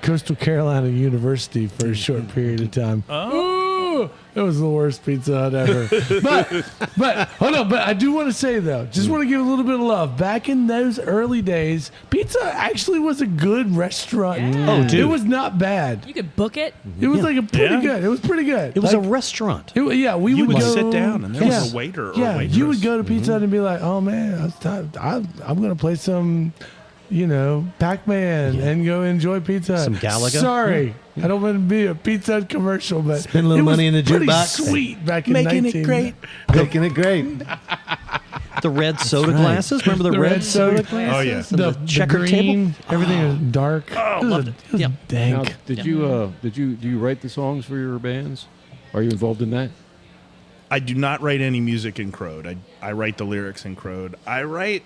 Speaker 5: Coastal Carolina University for a short period of time. Oh, it was the worst Pizza Hut ever. but hold on. But I do want to say though, just want to give a little bit of love. Back in those early days, Pizza Hut actually was a good restaurant.
Speaker 4: Yeah.
Speaker 2: Oh, dude.
Speaker 5: It was not bad.
Speaker 4: You could book it.
Speaker 5: It was like a pretty
Speaker 1: Yeah.
Speaker 5: good. It was pretty good.
Speaker 2: It was
Speaker 5: Like,
Speaker 2: a restaurant.
Speaker 5: we
Speaker 1: You would
Speaker 5: go,
Speaker 1: sit down and there was a waiter or
Speaker 5: yeah,
Speaker 1: waitress.
Speaker 5: you would go to Pizza Hut and be like, "Oh man, it's time. I'm going to play some, Pac-Man and go enjoy Pizza Hut."
Speaker 2: Some Galaga?
Speaker 5: Sorry, I don't want to be a Pizza Hut commercial, but
Speaker 6: Spend a little
Speaker 5: it was
Speaker 6: money in the
Speaker 5: pretty
Speaker 6: jukebox.
Speaker 5: Sweet back in
Speaker 1: Making it
Speaker 5: 19
Speaker 1: great.
Speaker 6: Making it great.
Speaker 2: The red soda
Speaker 6: right.
Speaker 2: glasses. Remember the red soda
Speaker 5: soda-
Speaker 2: glasses?
Speaker 1: Oh, yeah.
Speaker 2: And
Speaker 5: The
Speaker 2: checkered
Speaker 5: green,
Speaker 2: table.
Speaker 5: everything was dark.
Speaker 2: Oh, loved it.
Speaker 5: was
Speaker 2: Yeah.
Speaker 5: dank.
Speaker 7: Now, do you write the songs for your bands? Are you involved in that?
Speaker 1: I do not write any music in Krode. I write the lyrics in Krode. I write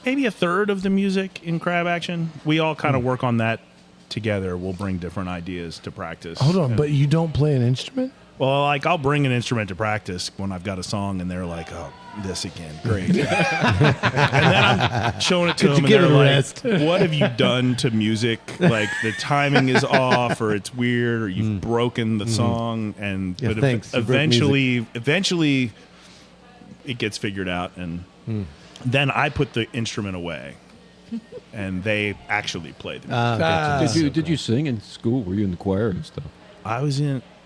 Speaker 1: maybe a third of the music in Crab Action. We all kind of work on that together. We'll bring different ideas to practice.
Speaker 5: Hold on, but you don't play an instrument?
Speaker 1: Well, I'll bring an instrument to practice when I've got a song, and they're like, "Oh, this again, great." And then I'm showing it to them, and
Speaker 6: give
Speaker 1: they're
Speaker 6: it a
Speaker 1: like,
Speaker 6: rest?
Speaker 1: "What have you done to music? Like the timing is off, or it's weird, or you've broken the song." And
Speaker 6: Yeah,
Speaker 1: but
Speaker 6: thanks. You broke
Speaker 1: eventually, it gets figured out, and then I put the instrument away, and they actually play the music.
Speaker 7: Did you sing in school? Were you in the choir and stuff?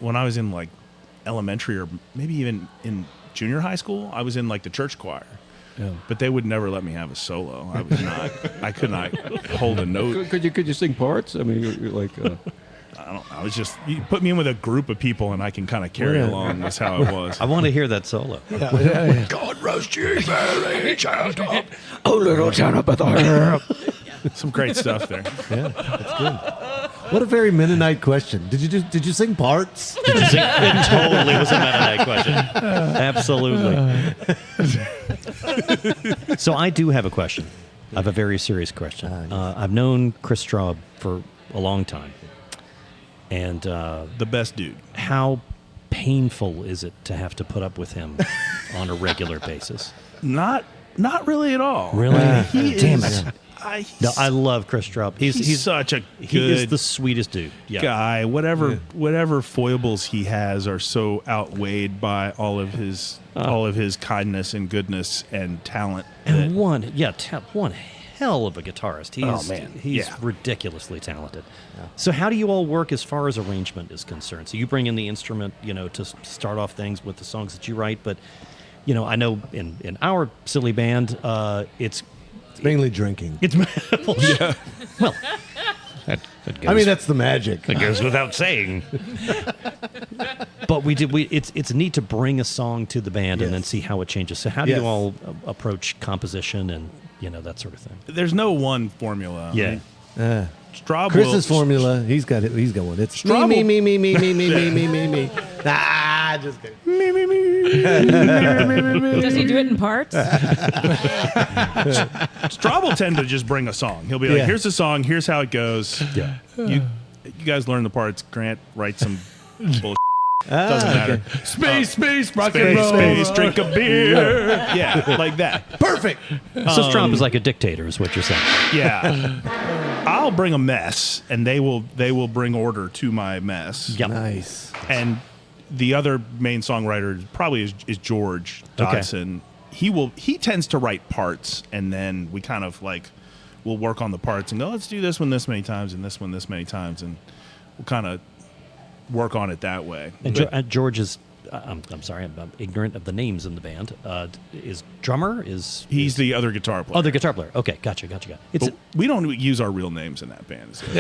Speaker 1: When I was in like elementary or maybe even in junior high school, I was in like the church choir.
Speaker 5: Yeah.
Speaker 1: But they would never let me have a solo. I could not hold a note.
Speaker 7: Could you sing parts? I mean, you're like.
Speaker 1: I was just, you put me in with a group of people and I can kind of carry along. That's how it was.
Speaker 2: I want to hear that solo.
Speaker 1: God rest ye merry child of a little town up at the
Speaker 7: uh,
Speaker 1: Some great stuff there.
Speaker 6: Yeah, that's good. What a very Mennonite question. Did you sing parts?
Speaker 2: It totally was a Mennonite question. Absolutely. So I do have a question. I have a very serious question.
Speaker 6: Yes.
Speaker 2: I've known Chris Straub for a long time. And
Speaker 1: The best dude.
Speaker 2: how painful is it to have to put up with him on a regular basis?
Speaker 1: Not really at all.
Speaker 2: Really?
Speaker 1: He
Speaker 2: Damn
Speaker 1: is-
Speaker 2: it.
Speaker 1: he's-
Speaker 2: No, I love Chris Straub.
Speaker 1: he's such a
Speaker 2: He is
Speaker 1: good
Speaker 2: the sweetest dude. Yeah.
Speaker 1: guy. Whatever foibles he has are so outweighed by all of his kindness and goodness and talent.
Speaker 2: And one hell of a guitarist. He's
Speaker 1: Yeah.
Speaker 2: ridiculously talented. So how do you all work as far as arrangement is concerned? So you bring in the instrument, to start off things with the songs that you write, but I know in our silly band, it's
Speaker 6: Mainly drinking.
Speaker 2: well,
Speaker 6: I mean, that's the magic.
Speaker 3: That goes without saying.
Speaker 2: but it's neat to bring a song to the band and then
Speaker 6: Yes.
Speaker 2: see how it changes. So how do
Speaker 6: Yes.
Speaker 2: you all approach composition and that sort of thing?
Speaker 1: There's no one formula.
Speaker 2: Yeah.
Speaker 1: Straub
Speaker 6: Chris's
Speaker 1: will-
Speaker 6: formula, he's got it. He's got one. It's
Speaker 1: Straub
Speaker 6: me,
Speaker 1: will-
Speaker 6: me, me, me, me, me, me, me, me, me. Ah, just kidding.
Speaker 4: Does he do it in parts?
Speaker 1: Straub will tend to just bring a song. He'll be like,
Speaker 6: Yeah.
Speaker 1: "Here's the song. Here's how it goes.
Speaker 2: Yeah.
Speaker 1: You guys learn the parts. Grant writes some bullshit. Doesn't matter.
Speaker 5: Space, rock and roll.
Speaker 1: Space, drink a beer. Yeah, like that.
Speaker 6: Perfect.
Speaker 2: So Straub is like a dictator, is what you're saying.
Speaker 1: Yeah. I'll bring a mess, and they will bring order to my mess.
Speaker 2: Yep.
Speaker 6: Nice.
Speaker 1: And the other main songwriter probably is George
Speaker 2: Okay.
Speaker 1: Dodson. He tends to write parts, and then we kind of we'll work on the parts and go, let's do this one this many times and this one this many times, and we'll kind of work on it that way.
Speaker 2: And George is, I'm sorry, I'm ignorant of the names in the band. Is drummer?
Speaker 1: He's the other guitar player.
Speaker 2: other guitar player. Okay, gotcha. It's
Speaker 1: But we don't use our real names in that band. We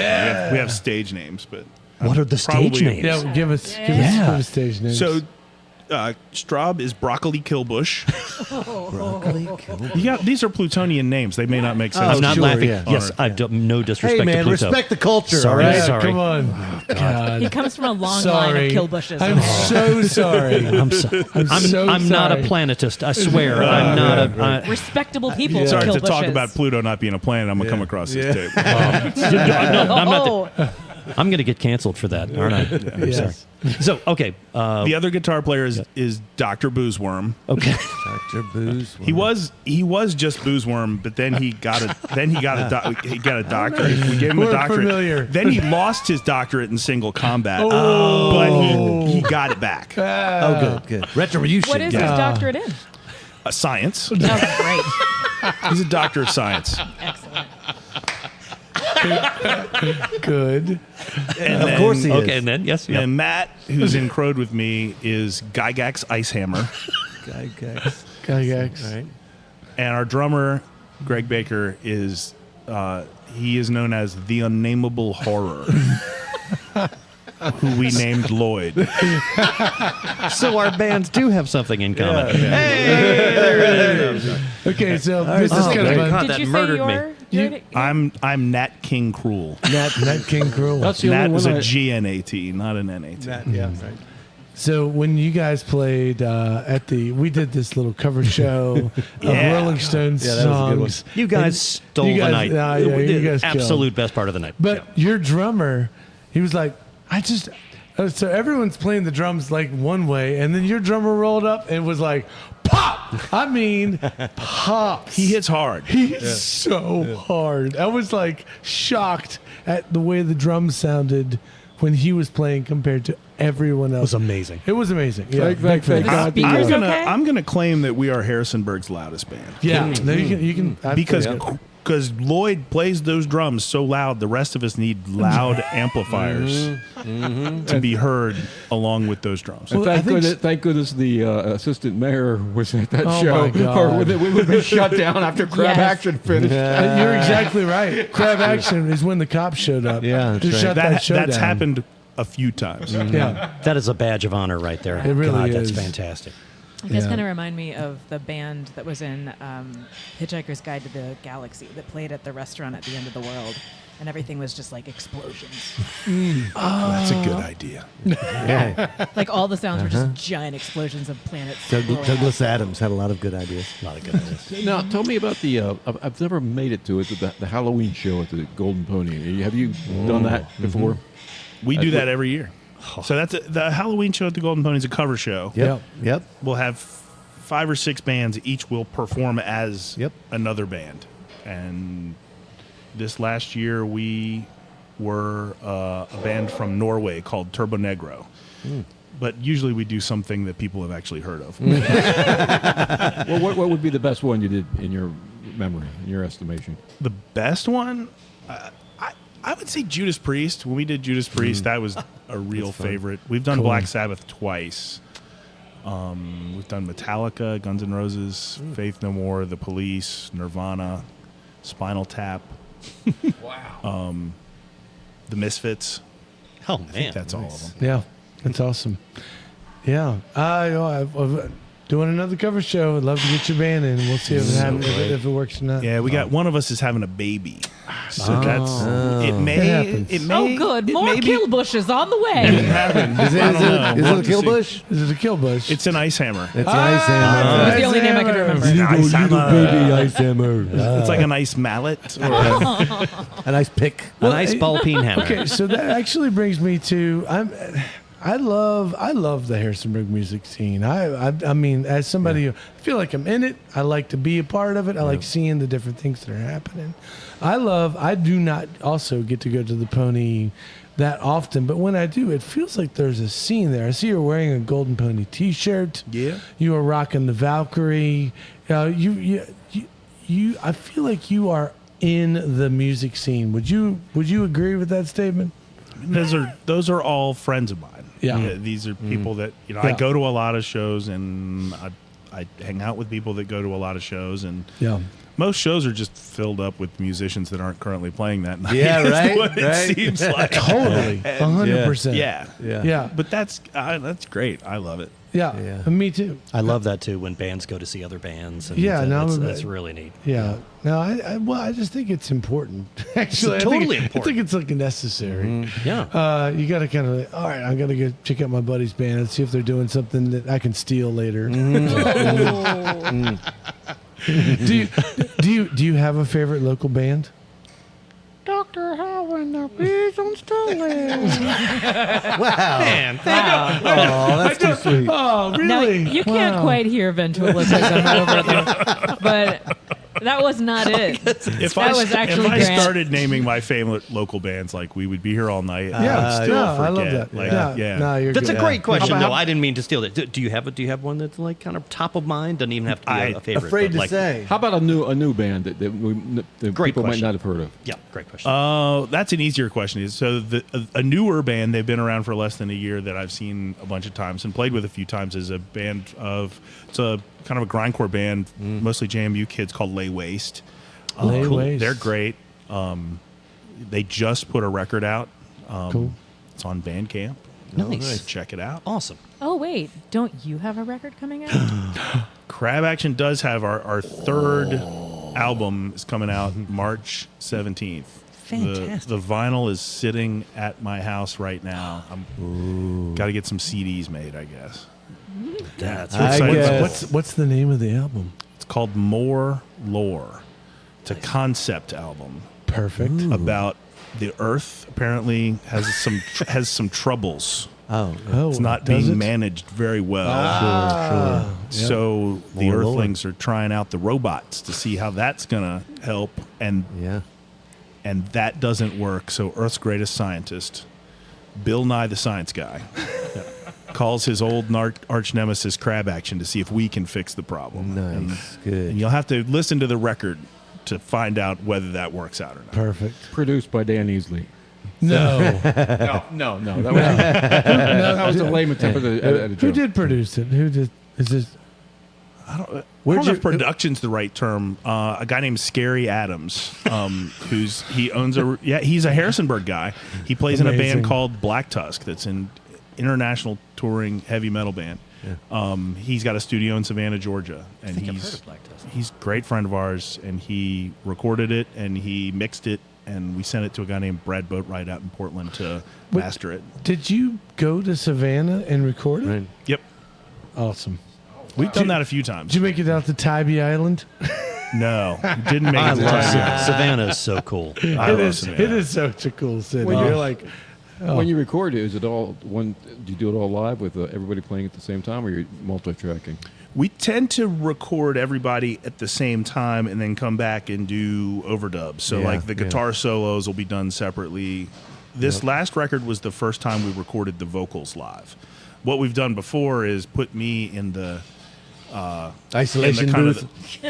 Speaker 1: have stage names, but
Speaker 2: what are the stage
Speaker 1: probably-
Speaker 2: names?
Speaker 5: Yeah, give us a stage name.
Speaker 1: So Straub is Broccoli Killbush. These are Plutonian names. They may not make sense.
Speaker 2: I'm not
Speaker 6: sure,
Speaker 2: laughing.
Speaker 6: yeah.
Speaker 2: Yes, I don't. No disrespect
Speaker 6: Hey, man,
Speaker 2: to Pluto.
Speaker 6: respect the culture.
Speaker 2: Sorry,
Speaker 6: all right?
Speaker 5: yeah,
Speaker 2: sorry.
Speaker 5: come on. God.
Speaker 4: He comes from a long
Speaker 5: Sorry.
Speaker 4: line of Killbushes.
Speaker 5: I'm so sorry.
Speaker 2: I'm
Speaker 5: so
Speaker 2: not
Speaker 5: sorry.
Speaker 2: a planetist. I swear. I'm not a.
Speaker 4: Respectable people.
Speaker 1: Sorry
Speaker 4: kill
Speaker 1: to talk
Speaker 4: bushes.
Speaker 1: about Pluto not being a planet. I'm gonna come across this tape.
Speaker 2: No, I'm not.
Speaker 4: Oh,
Speaker 2: I'm going to get canceled for that, aren't I? I'm
Speaker 5: Yes.
Speaker 2: sorry. So okay.
Speaker 1: The other guitar player is Dr. Boozeworm.
Speaker 2: Okay.
Speaker 6: Dr. Booze.
Speaker 1: He was just Boozeworm, but then he got a doctorate. We gave him a
Speaker 5: We're
Speaker 1: doctorate.
Speaker 5: familiar.
Speaker 1: Then he lost his doctorate in single combat, but he got it back.
Speaker 6: Oh, good. Retribution.
Speaker 4: what is his doctorate in?
Speaker 1: Science.
Speaker 4: Oh, great.
Speaker 1: He's a doctor of science.
Speaker 4: Excellent.
Speaker 5: Good.
Speaker 1: And
Speaker 6: Of course he is.
Speaker 2: Okay, and then yes. Yep.
Speaker 1: And Matt, who's in Krode with me, is Gygax Icehammer.
Speaker 6: Gygax.
Speaker 5: Gygax.
Speaker 6: All right.
Speaker 1: And our drummer, Greg Baker, is he is known as the Unnameable Horror, who we named Lloyd.
Speaker 2: So our bands do have something in common.
Speaker 5: Okay, so this is
Speaker 2: Oh,
Speaker 5: kind of
Speaker 2: God,
Speaker 5: fun.
Speaker 4: Did
Speaker 2: that
Speaker 4: you say
Speaker 2: murdered me.
Speaker 4: your
Speaker 1: I'm Nat King Cruel.
Speaker 5: Nat King Cruel.
Speaker 7: That's the
Speaker 1: Nat
Speaker 7: only
Speaker 1: is
Speaker 7: one
Speaker 1: a
Speaker 7: I-
Speaker 1: GNAT, not an NAT.
Speaker 6: Yeah, right.
Speaker 5: So when you guys played we did this little cover show of
Speaker 1: Yeah.
Speaker 5: Rolling Stones
Speaker 6: Yeah, that was a good one.
Speaker 5: songs.
Speaker 2: You guys stole
Speaker 5: you
Speaker 2: the
Speaker 5: guys-
Speaker 2: night.
Speaker 5: yeah, you guys
Speaker 2: Absolute best part of the night.
Speaker 5: But your drummer, he was like, so everyone's playing the drums like one way, and then your drummer rolled up and was like, pop! I mean, pops.
Speaker 1: He hits hard.
Speaker 5: He hits so hard. I was like shocked at the way the drums sounded when he was playing compared to everyone else.
Speaker 2: It was amazing.
Speaker 5: It was amazing. Yeah,
Speaker 7: Thank
Speaker 4: The
Speaker 7: God.
Speaker 4: speakers okay?
Speaker 1: I'm gonna claim that we are Harrisonburg's loudest band.
Speaker 5: Yeah, no, you can
Speaker 1: Because Lloyd plays those drums so loud, the rest of us need loud amplifiers to be heard along with those drums.
Speaker 7: And
Speaker 5: Well, I think
Speaker 7: thank goodness the assistant mayor was at that
Speaker 5: Oh,
Speaker 7: show,
Speaker 5: my God.
Speaker 7: or we would have been shut down after Crab
Speaker 4: Yes.
Speaker 7: Action finished.
Speaker 5: You're exactly right. Crab Action is when the cops showed up.
Speaker 6: Yeah, that's
Speaker 5: to
Speaker 6: right.
Speaker 5: shut that show
Speaker 1: That's
Speaker 5: down.
Speaker 1: happened a few times.
Speaker 5: Yeah,
Speaker 2: That is a badge of honor right there.
Speaker 5: It really
Speaker 2: God, that's
Speaker 5: is.
Speaker 2: fantastic.
Speaker 4: You guys
Speaker 5: Yeah.
Speaker 4: kind of remind me of the band that was in Hitchhiker's Guide to the Galaxy that played at the restaurant at the end of the world. and everything was just like explosions.
Speaker 1: That's a good idea.
Speaker 6: Yeah.
Speaker 4: Like all the sounds were just giant explosions of planets. blowing up.
Speaker 6: Douglas Adams had a lot of good ideas.
Speaker 2: A lot of good ideas.
Speaker 7: Now, tell me about the. I've never made it to it. The Halloween show at the Golden Pony. Have you done that before?
Speaker 1: We do that every year. So that's the Halloween show at the Golden Pony is a cover show.
Speaker 6: Yep.
Speaker 1: We'll have 5 or 6 bands. Each will perform as another band. And this last year we were a band from Norway called Turbo Negro. But usually we do something that people have actually heard of.
Speaker 7: Well, what would be the best one you did in your memory, in your estimation?
Speaker 1: The best one, I would say Judas Priest. When we did Judas Priest, that was a real favorite. We've done Black Sabbath twice. We've done Metallica, Guns N' Roses, Faith No More, The Police, Nirvana, Spinal Tap. Wow. The Misfits.
Speaker 2: Oh,
Speaker 1: I
Speaker 2: man.
Speaker 1: think that's all of them.
Speaker 5: Yeah, that's awesome. Yeah, I'm doing another cover show. I'd love to get your band in. We'll see if it works or not.
Speaker 1: Yeah, we got one of us is having a baby. So that's it may
Speaker 5: happens.
Speaker 1: it may
Speaker 4: Oh, good.
Speaker 1: it
Speaker 4: More
Speaker 1: may be-
Speaker 4: kill bushes on the way.
Speaker 1: happen.
Speaker 6: Is it
Speaker 1: I don't know.
Speaker 6: a
Speaker 1: We'll have to
Speaker 6: kill
Speaker 1: see.
Speaker 6: bush?
Speaker 5: Is it a kill bush?
Speaker 1: It's an ice hammer.
Speaker 6: It's ice hammer.
Speaker 4: That was the only name I could remember.
Speaker 1: Ice hammer.
Speaker 6: ice hammer.
Speaker 1: It's like an ice mallet. Or
Speaker 6: A nice pick.
Speaker 2: A nice ball peen hammer.
Speaker 5: Okay, so that actually brings me to I love the Harrisonburg music scene. I mean, as somebody who I feel like I'm in it, I like to be a part of it. I like seeing the different things that are happening. I do not also get to go to the Pony that often, but when I do, it feels like there's a scene there. I see you're wearing a Golden Pony T-shirt.
Speaker 1: Yeah.
Speaker 5: You are rocking the Valkyrie. You I feel like you are in the music scene. Would you agree with that statement?
Speaker 1: those are all friends of mine.
Speaker 5: Yeah.
Speaker 1: These are people that I
Speaker 5: Yeah.
Speaker 1: go to a lot of shows, and I hang out with people that go to a lot of shows, and most shows are just filled up with musicians that aren't currently playing that night.
Speaker 6: Yeah,
Speaker 1: is
Speaker 6: right,
Speaker 1: what
Speaker 6: right.
Speaker 1: It seems like.
Speaker 5: Totally, 100%.
Speaker 1: Yeah.
Speaker 5: Yeah.
Speaker 1: But that's great. I love it.
Speaker 5: Yeah.
Speaker 6: Yeah.
Speaker 5: Me too.
Speaker 2: I love that too when bands go to see other bands. And
Speaker 5: Yeah, no,
Speaker 2: that's really neat.
Speaker 5: Yeah. No, I just think it's important. Actually,
Speaker 2: totally
Speaker 5: I think it's like necessary.
Speaker 2: Yeah.
Speaker 5: You got to kind of all right. I'm gonna go check out my buddy's band and see if they're doing something that I can steal later. Do you have a favorite local band? Dr. How and the Bees on Stolen.
Speaker 6: Wow.
Speaker 2: Man,
Speaker 6: Oh, that's too sweet.
Speaker 5: Oh,
Speaker 4: Now,
Speaker 5: really?
Speaker 4: you can't
Speaker 5: Wow.
Speaker 4: quite hear ventriloquism over there, but that was not it.
Speaker 1: If
Speaker 4: That was actually
Speaker 1: if I
Speaker 4: Grant.
Speaker 1: started naming my favorite local bands, like we would be here all night. and
Speaker 5: Yeah,
Speaker 1: I would still
Speaker 5: no, I love
Speaker 1: forget.
Speaker 5: that.
Speaker 1: Like,
Speaker 5: yeah. No, you're
Speaker 2: that's
Speaker 5: good.
Speaker 2: a great question.
Speaker 1: How about-
Speaker 2: No, I didn't mean to steal it. Do you have one that's like kind of top of mind? Doesn't even have to be a favorite.
Speaker 6: Afraid
Speaker 2: but
Speaker 6: to
Speaker 2: like,
Speaker 6: say.
Speaker 7: How about a new band that
Speaker 2: Great
Speaker 7: people
Speaker 2: question.
Speaker 7: might not have heard of?
Speaker 2: Yeah, great question.
Speaker 1: That's an easier question. So a newer band, they've been around for less than a year, that I've seen a bunch of times and played with a few times, is a band it's a kind of a grindcore band, mostly JMU kids, called Lay Waste.
Speaker 5: Lay Waste.
Speaker 1: They're great. They just put a record out.
Speaker 5: Cool.
Speaker 1: It's on Bandcamp.
Speaker 2: Nice.
Speaker 1: Check it out.
Speaker 2: Awesome.
Speaker 4: Oh wait, don't you have a record coming out?
Speaker 1: Crab Action does have our third album is coming out March 17th.
Speaker 2: Fantastic.
Speaker 1: The vinyl is sitting at my house right now. I'm got to get some CDs made, I guess.
Speaker 2: That's
Speaker 6: I
Speaker 1: excited.
Speaker 6: guess.
Speaker 5: What's the name of the album?
Speaker 1: It's called More Lore. It's a concept album
Speaker 5: Perfect.
Speaker 1: about the Earth. Apparently has some troubles.
Speaker 6: Oh,
Speaker 5: Oh,
Speaker 1: It's not
Speaker 5: does
Speaker 1: being
Speaker 5: it?
Speaker 1: managed very well.
Speaker 5: Ah,
Speaker 1: So the
Speaker 6: More Lore.
Speaker 1: Earthlings are trying out the robots to see how that's gonna help, and
Speaker 6: yeah.
Speaker 1: that doesn't work. So Earth's greatest scientist, Bill Nye the Science Guy, calls his old arch nemesis Crab Action to see if we can fix the problem.
Speaker 6: Nice. Good.
Speaker 1: And you'll have to listen to the record to find out whether that works out or not.
Speaker 5: Perfect.
Speaker 7: Produced by Dan Easley.
Speaker 5: No.
Speaker 7: No. That was a lame attempt at a
Speaker 5: Who
Speaker 7: joke.
Speaker 5: did produce it? Who did? Is this?
Speaker 1: I don't know
Speaker 5: Where'd you-
Speaker 1: if production's the right term. A guy named Scary Adams, he's a Harrisonburg guy. He plays in a
Speaker 5: Amazing.
Speaker 1: band called Black Tusk that's an international touring heavy metal band. He's got a studio in Savannah, Georgia, and
Speaker 2: I've heard of Black Tusk.
Speaker 1: he's a great friend of ours, and he recorded it and he mixed it and we sent it to a guy named Brad Boatwright out in Portland to master it.
Speaker 5: Did you go to Savannah and record it?
Speaker 6: Right.
Speaker 1: Yep,
Speaker 5: Awesome.
Speaker 1: we've done that a few times.
Speaker 5: Did you make it out to Tybee Island?
Speaker 1: No, didn't make
Speaker 2: I
Speaker 1: it to
Speaker 2: love
Speaker 1: Savannah.
Speaker 2: Savannah is so cool.
Speaker 1: I love
Speaker 5: It
Speaker 1: Savannah.
Speaker 5: is such a cool city.
Speaker 7: Well,
Speaker 5: You're like,
Speaker 7: When you record it, is it all one? Do you do it all live with everybody playing at the same time, or you're multi-tracking?
Speaker 1: We tend to record everybody at the same time and then come back and do overdubs. So,
Speaker 6: Yeah,
Speaker 1: like the guitar solos will be done separately. This last record was the first time we recorded the vocals live. What we've done before is put me in the
Speaker 6: Isolation
Speaker 1: in the kind
Speaker 6: booth.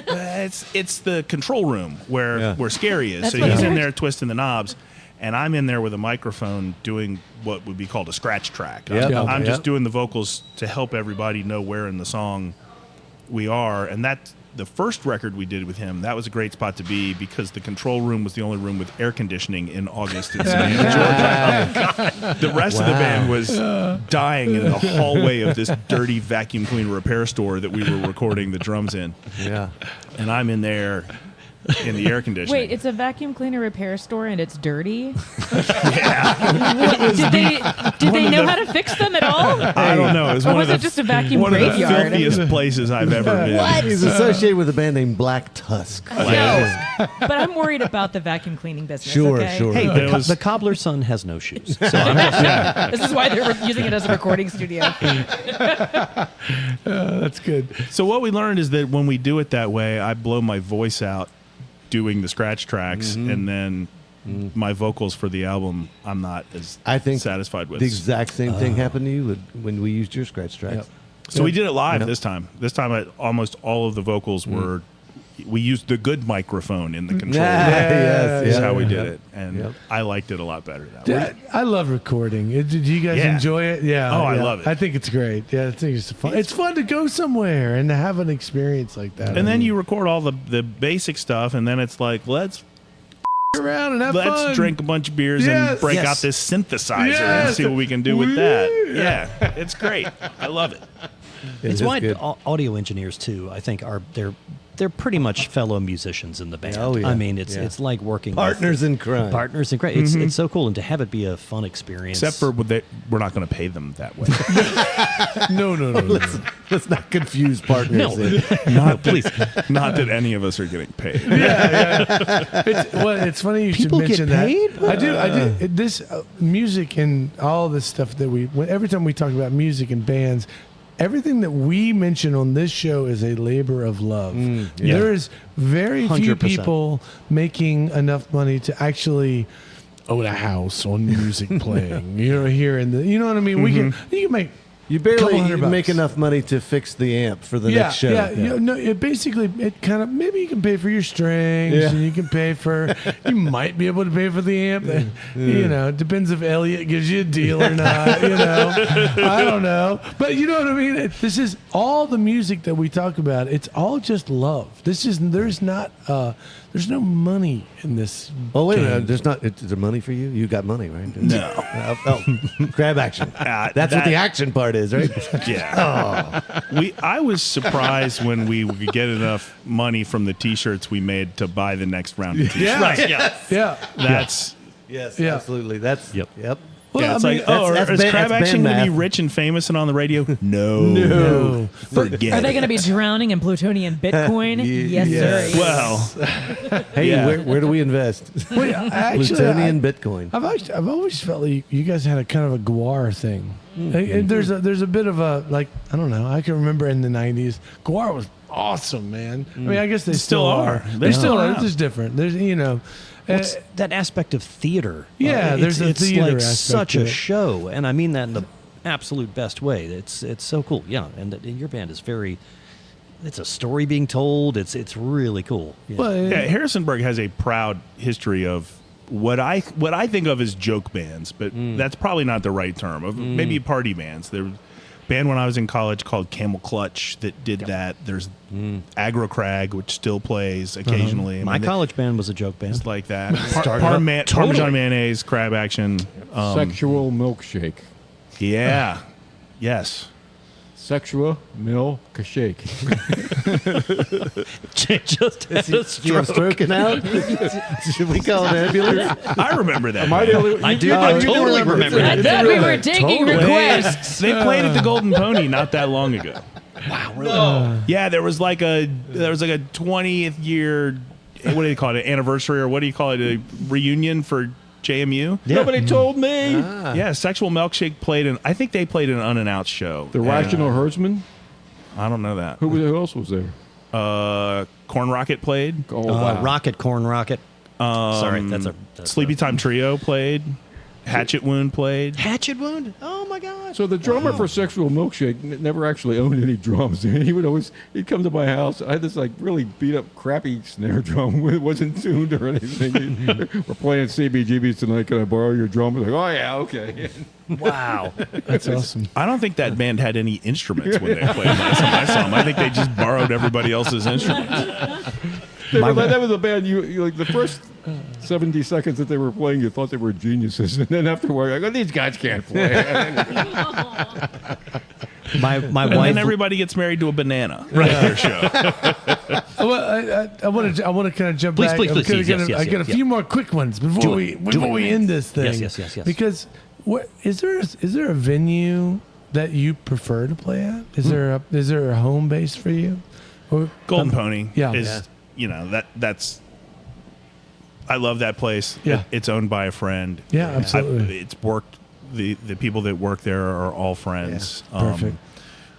Speaker 1: of it's the control room where Scary is.
Speaker 4: That's
Speaker 1: So
Speaker 4: what
Speaker 1: he's
Speaker 4: I
Speaker 1: in
Speaker 4: heard.
Speaker 1: there twisting the knobs, and I'm in there with a microphone doing what would be called a scratch track.
Speaker 6: Yep.
Speaker 1: I'm just
Speaker 6: Yep.
Speaker 1: doing the vocals to help everybody know where in the song we are, and that's the first record we did with him. That was a great spot to be because the control room was the only room with air conditioning in August in Savannah, Georgia. The rest of the band was dying in the hallway of this dirty vacuum cleaner repair store that we were recording the drums in,
Speaker 6: Yeah.
Speaker 1: and I'm in there in the air conditioning.
Speaker 4: Wait, it's a vacuum cleaner repair store and it's dirty? What, did they know how to fix them at all?
Speaker 1: I don't know. It was
Speaker 4: Or
Speaker 1: one
Speaker 4: was
Speaker 1: of
Speaker 4: it
Speaker 1: the
Speaker 4: just a vacuum
Speaker 1: one of the
Speaker 4: graveyard?
Speaker 1: filthiest places I've ever been.
Speaker 6: He's associated with a band named Black Tusk.
Speaker 4: No, but I'm worried about the vacuum cleaning business.
Speaker 6: Sure,
Speaker 4: okay?
Speaker 6: sure.
Speaker 2: Hey,
Speaker 1: There
Speaker 2: the,
Speaker 1: was-
Speaker 2: the cobbler's son has no shoes. So I'm just,
Speaker 4: This is why they're using it as a recording studio.
Speaker 5: that's good.
Speaker 1: So what we learned is that when we do it that way, I blow my voice out doing the scratch tracks, and then my vocals for the album I'm not as
Speaker 6: I think
Speaker 1: satisfied with.
Speaker 6: The exact same thing happened to you when we used your scratch tracks.
Speaker 5: Yep.
Speaker 1: So we did it live
Speaker 6: Yep.
Speaker 1: this time. This time, almost all of the vocals were. We used the good microphone in the control.
Speaker 6: Yes,
Speaker 1: Is
Speaker 6: yeah.
Speaker 1: how we did it, and
Speaker 6: Yep.
Speaker 1: I liked it a lot better that way.
Speaker 5: Dad, I love recording. Did you guys
Speaker 1: Yeah.
Speaker 5: enjoy it? Yeah.
Speaker 1: Oh, I
Speaker 5: yeah.
Speaker 1: love it.
Speaker 5: I think it's great. Yeah, I think it's fun. It's fun to go somewhere and to have an experience like that.
Speaker 1: And then you record all the basic stuff, and then it's like let's
Speaker 5: around and have fun.
Speaker 1: drink a bunch of beers
Speaker 5: Yes.
Speaker 1: and break
Speaker 2: Yes.
Speaker 1: out this synthesizer and
Speaker 5: Yes.
Speaker 1: see what we can do with that.
Speaker 5: Woo.
Speaker 1: Yeah, it's great. I love it.
Speaker 2: it's
Speaker 6: is
Speaker 2: why
Speaker 6: good.
Speaker 2: audio engineers too. I think they're pretty much fellow musicians in the band.
Speaker 6: Oh, yeah.
Speaker 2: I mean, it's
Speaker 6: Yeah.
Speaker 2: it's like working
Speaker 6: Partners in
Speaker 2: with
Speaker 6: crime.
Speaker 2: partners and great. It's so cool, and to have it be a fun experience.
Speaker 1: Except for we're not going to pay them that way.
Speaker 5: No.
Speaker 6: Let's not confuse partners.
Speaker 2: no,
Speaker 1: Not
Speaker 2: please.
Speaker 1: Not that any of us are getting paid.
Speaker 5: It's funny you
Speaker 2: People
Speaker 5: should
Speaker 2: get
Speaker 5: mention
Speaker 2: paid?
Speaker 5: that. I do. This music and all this stuff that every time we talk about music and bands, everything that we mention on this show is a labor of love.
Speaker 1: yeah.
Speaker 5: There is very few
Speaker 2: 100%.
Speaker 5: people making enough money to actually own a house on music playing. Here in the, you know what I mean? You can make.
Speaker 6: You
Speaker 5: Couple
Speaker 6: barely
Speaker 5: $100
Speaker 6: make enough money to fix the amp for the
Speaker 5: Yeah,
Speaker 6: next show.
Speaker 5: yeah. No, it basically, it kind of, maybe you can pay for your strings
Speaker 6: Yeah.
Speaker 5: and you can pay for, you might be able to pay for the amp. You know, it depends if Elliot gives you a deal or not, you know. I don't know. But you know what I mean? This is all the music that we talk about. It's all just love. There's no money in this.
Speaker 6: Oh, wait a
Speaker 5: game.
Speaker 6: minute. There's not. Is there money for you? You got money, right?
Speaker 1: No.
Speaker 6: Crab action. That's what
Speaker 1: that-
Speaker 6: the action part is, right?
Speaker 1: Yeah. I was surprised when we could get enough money from the T-shirts we made to buy the next round of T-shirts.
Speaker 5: Yeah.
Speaker 2: Right, yeah.
Speaker 5: Yeah.
Speaker 1: That's
Speaker 6: Yes,
Speaker 5: Yeah.
Speaker 6: absolutely. That's
Speaker 2: Yep.
Speaker 5: Well,
Speaker 1: yeah. It's
Speaker 5: I mean,
Speaker 1: like, oh,
Speaker 6: that's
Speaker 1: is
Speaker 6: band-
Speaker 1: Crab
Speaker 6: that's
Speaker 1: Action
Speaker 6: band
Speaker 1: going to be
Speaker 6: math.
Speaker 1: rich and famous and on the radio? No.
Speaker 5: No.
Speaker 1: Forget
Speaker 4: Are they
Speaker 1: it.
Speaker 4: going to be drowning in plutonium Bitcoin? Yes,
Speaker 5: Yes.
Speaker 4: sir.
Speaker 1: Well,
Speaker 6: Hey,
Speaker 1: Yeah.
Speaker 6: where do we invest?
Speaker 5: Wait, actually,
Speaker 6: Plutonian Bitcoin.
Speaker 5: I've always felt like you guys had a kind of a Guar thing. And there's a bit of a, like, I don't know. I can remember in the '90s, Guar was awesome, man. I mean, I guess they still are.
Speaker 1: They're
Speaker 5: They're still
Speaker 1: still
Speaker 5: are.
Speaker 1: around.
Speaker 5: It's just different. There's
Speaker 2: What's that aspect of theater?
Speaker 5: Yeah, there's a
Speaker 2: it's
Speaker 5: theater
Speaker 2: like
Speaker 5: aspect
Speaker 2: such
Speaker 5: to
Speaker 2: a
Speaker 5: it.
Speaker 2: show, and I mean that in the absolute best way. It's so cool. Yeah, and your band is very. It's a story being told. It's really cool. Yeah.
Speaker 5: well,
Speaker 1: yeah, Harrisonburg has a proud history of what I think of as joke bands, but that's probably not the right term. Of maybe party bands. There was a band when I was in college called Camel Clutch that did that. There's Aggro Crag, which still plays occasionally. I
Speaker 2: My
Speaker 1: mean,
Speaker 2: college band was a joke band.
Speaker 1: it's like that.
Speaker 2: Started up totally.
Speaker 1: Parmesan mayonnaise, Crab Action.
Speaker 7: Sexual milkshake.
Speaker 1: Yeah. Yes.
Speaker 7: Sexual milkshake.
Speaker 2: Just had a
Speaker 6: You have
Speaker 2: stroke.
Speaker 6: stroking out? Should we call an ambulance?
Speaker 1: I remember that.
Speaker 7: I
Speaker 2: I do. I totally remember
Speaker 4: I
Speaker 2: that.
Speaker 4: thought we were taking requests.
Speaker 1: They played at the Golden Pony not that long ago. Wow, really? Yeah, there was like a 20th year, what do you call it, anniversary, or what do you call it, a reunion for JMU?
Speaker 7: Nobody told me.
Speaker 1: Yeah, Sexual Milkshake played I think they played an unannounced show.
Speaker 7: The Rational Herdsman.
Speaker 1: I don't know that.
Speaker 7: Who else was there?
Speaker 1: Corn Rocket played.
Speaker 7: Oh wow.
Speaker 2: Rocket, corn rocket. Sorry, that's
Speaker 1: Sleepy Time Trio played. Hatchet Wound played.
Speaker 2: Hatchet wound. Oh my God.
Speaker 7: So the drummer for Sexual Milkshake never actually owned any drums. He'd come to my house. I had this like really beat up, crappy snare drum. It wasn't tuned or anything. We're playing CBGBs tonight. Can I borrow your drum? Like, oh yeah, okay.
Speaker 2: Wow.
Speaker 5: That's awesome.
Speaker 1: I don't think that band had any instruments when they played last time I saw them. I think they just borrowed everybody else's instruments.
Speaker 7: That was a band. You like the first 70 seconds that they were playing, you thought they were geniuses, and then afterward, I go, these guys can't play.
Speaker 2: My
Speaker 1: And
Speaker 2: wife.
Speaker 1: then everybody gets married to a banana at their show.
Speaker 5: I want to kind of jump
Speaker 2: Please,
Speaker 5: back.
Speaker 2: please,
Speaker 5: I'm
Speaker 2: please,
Speaker 5: gonna
Speaker 2: yes,
Speaker 5: get a-
Speaker 2: yes,
Speaker 5: I got a
Speaker 2: yes,
Speaker 5: few more quick ones before we end this thing.
Speaker 2: Yes.
Speaker 5: Because what is there a venue that you prefer to play at? Is there a home base for you? Or,
Speaker 1: Golden Pony
Speaker 5: yeah.
Speaker 1: is, that's. I love that place.
Speaker 5: Yeah.
Speaker 1: It's owned by a friend.
Speaker 5: Yeah, absolutely.
Speaker 1: It's worked. The people that work there are all friends.
Speaker 5: Perfect.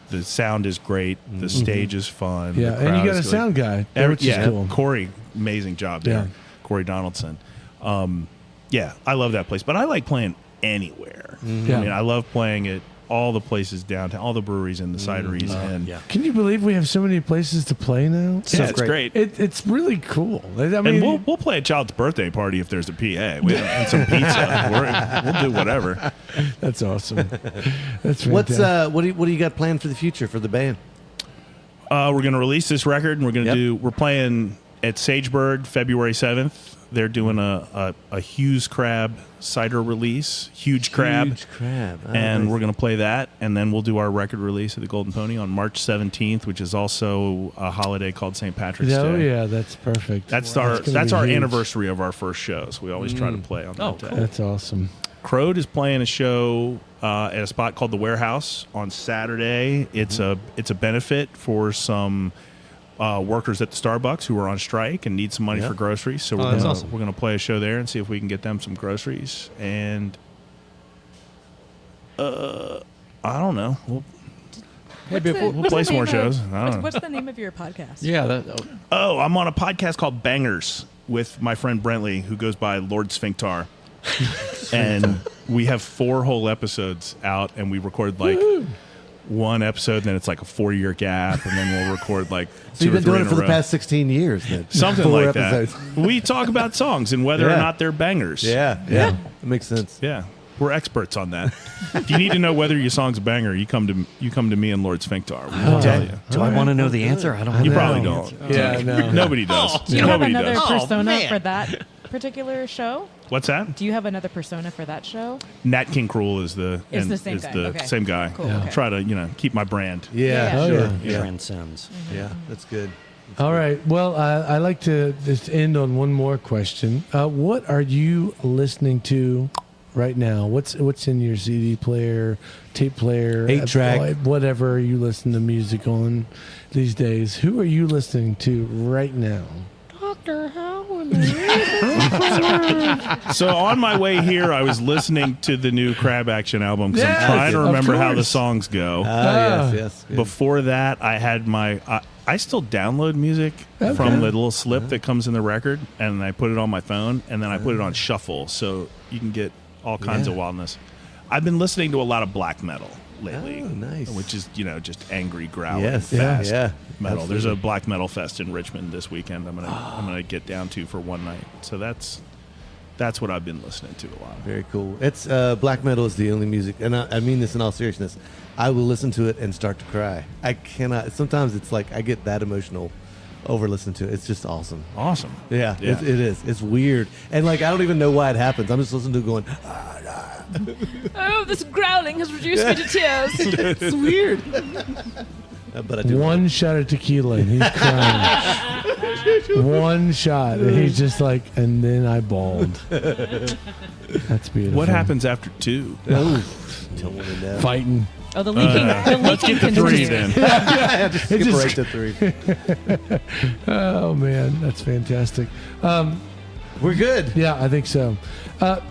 Speaker 1: The sound is great. The stage is fun.
Speaker 5: Yeah,
Speaker 1: the
Speaker 5: and you
Speaker 1: crowd
Speaker 5: got a
Speaker 1: is
Speaker 5: sound guy, which is cool.
Speaker 1: Corey, amazing job there.
Speaker 5: Yeah.
Speaker 1: Corey Donaldson. Yeah, I love that place. But I like playing anywhere.
Speaker 5: Yeah.
Speaker 1: I mean, I love playing at all the places downtown, all the breweries and the cideries. And
Speaker 2: yeah.
Speaker 5: Can you believe we have so many places to play now?
Speaker 1: yeah, it's great.
Speaker 5: It's really cool. I mean,
Speaker 1: And we'll play a child's birthday party if there's a PA and some pizza. We'll do whatever.
Speaker 5: that's awesome. That's
Speaker 6: What's
Speaker 5: fantastic.
Speaker 6: what do you got planned for the future for the band?
Speaker 1: We're going to release this record, and we're going to
Speaker 6: Yep.
Speaker 1: we're playing at Sagebird February 7th. They're doing a Hughes Crab cider release, Huge Crab.
Speaker 6: Huge crab. Oh,
Speaker 1: And
Speaker 6: nice.
Speaker 1: we're going to play that, and then we'll do our record release at the Golden Pony on March 17th, which is also a holiday called St. Patrick's
Speaker 5: Oh
Speaker 1: Day.
Speaker 5: yeah, that's perfect.
Speaker 1: That's
Speaker 5: gonna
Speaker 1: that's
Speaker 5: be
Speaker 1: our
Speaker 5: huge.
Speaker 1: anniversary of our first show, so we always try to play on that day.
Speaker 2: cool.
Speaker 5: That's awesome.
Speaker 1: Krode is playing a show at a spot called the Warehouse on Saturday. It's a benefit for some workers at the Starbucks who are on strike and need some money for groceries. So
Speaker 2: that's awesome.
Speaker 1: we're gonna play a show there and see if we can get them some groceries. And I don't know. We'll play some more shows. I don't know.
Speaker 4: What's the name of your podcast?
Speaker 7: Yeah.
Speaker 1: Oh, I'm on a podcast called Bangers with my friend Brentley, who goes by Lord Sphinctar. And we have 4 whole episodes out, and we record like one episode, and then it's like a 4-year gap, and then we'll record like
Speaker 6: So you've
Speaker 1: 2 or
Speaker 6: been
Speaker 1: 3
Speaker 6: doing
Speaker 1: in
Speaker 6: it for
Speaker 1: a
Speaker 6: the
Speaker 1: row.
Speaker 6: past 16 years, then.
Speaker 1: Something
Speaker 6: 4
Speaker 1: like
Speaker 6: episodes.
Speaker 1: that. We talk about songs and whether or
Speaker 6: Yeah.
Speaker 1: not they're bangers.
Speaker 6: Yeah. That makes sense.
Speaker 1: Yeah. We're experts on that. If you need to know whether your song's a banger, you come to me and Lord Sphinctar. We'll tell you.
Speaker 2: Do I want to know the answer? I don't.
Speaker 1: You
Speaker 2: know.
Speaker 1: probably don't.
Speaker 5: Yeah, no.
Speaker 1: Nobody does.
Speaker 4: Do you have
Speaker 1: Nobody
Speaker 4: another
Speaker 1: does.
Speaker 4: persona
Speaker 2: man.
Speaker 4: for that particular show?
Speaker 1: What's that?
Speaker 4: Do you have another persona for that show?
Speaker 1: Nat King Cruel is the
Speaker 4: It's the same guy. Okay.
Speaker 1: same guy.
Speaker 4: Cool, okay.
Speaker 1: Try to keep my brand.
Speaker 6: Yeah.
Speaker 4: Yeah.
Speaker 6: Sure.
Speaker 5: Oh,
Speaker 6: Yeah.
Speaker 2: Transcends.
Speaker 6: Yeah. That's good.
Speaker 5: All right. Well, I like to just end on one more question. What are you listening to right now? What's in your CD player, tape player,
Speaker 6: 8-track.
Speaker 5: whatever you listen to music on these days? Who are you listening to right now?
Speaker 1: So on my way here, I was listening to the new Crab Action album because
Speaker 5: Yes,
Speaker 1: I'm trying to
Speaker 5: of
Speaker 1: remember how the
Speaker 5: course.
Speaker 1: songs go.
Speaker 6: Yes. Good.
Speaker 1: Before that, I had I still download music from the little slip that comes in the record, and I put it on my phone, and then I put it on shuffle, so you can get all kinds of wildness. I've been listening to a lot of black metal lately,
Speaker 6: Oh, nice.
Speaker 1: which is just angry, growling,
Speaker 6: Yes.
Speaker 1: fast
Speaker 6: Yeah.
Speaker 1: metal. There's a black metal fest in Richmond this weekend. I'm gonna get down to for one night. So that's what I've been listening to a lot.
Speaker 6: Very cool. It's black metal is the only music, and I mean this in all seriousness. I will listen to it and start to cry. I cannot. Sometimes it's like I get that emotional over listening to it. It's just awesome.
Speaker 1: Awesome.
Speaker 6: Yeah,
Speaker 1: Yeah.
Speaker 6: It is. It's weird, and like I don't even know why it happens. I'm just listening to it going.
Speaker 4: Oh, this growling has reduced me to tears.
Speaker 6: It's weird. But I do.
Speaker 5: One shot of tequila and he's crying. One shot and he's just like, and then I bawled. That's beautiful.
Speaker 1: What happens after 2?
Speaker 6: Don't want to know.
Speaker 5: Fighting.
Speaker 4: Oh, the leaking.
Speaker 1: Let's get to 3 then.
Speaker 6: Just skip right to 3.
Speaker 5: Oh man, that's fantastic.
Speaker 6: We're good.
Speaker 5: Yeah, I think so.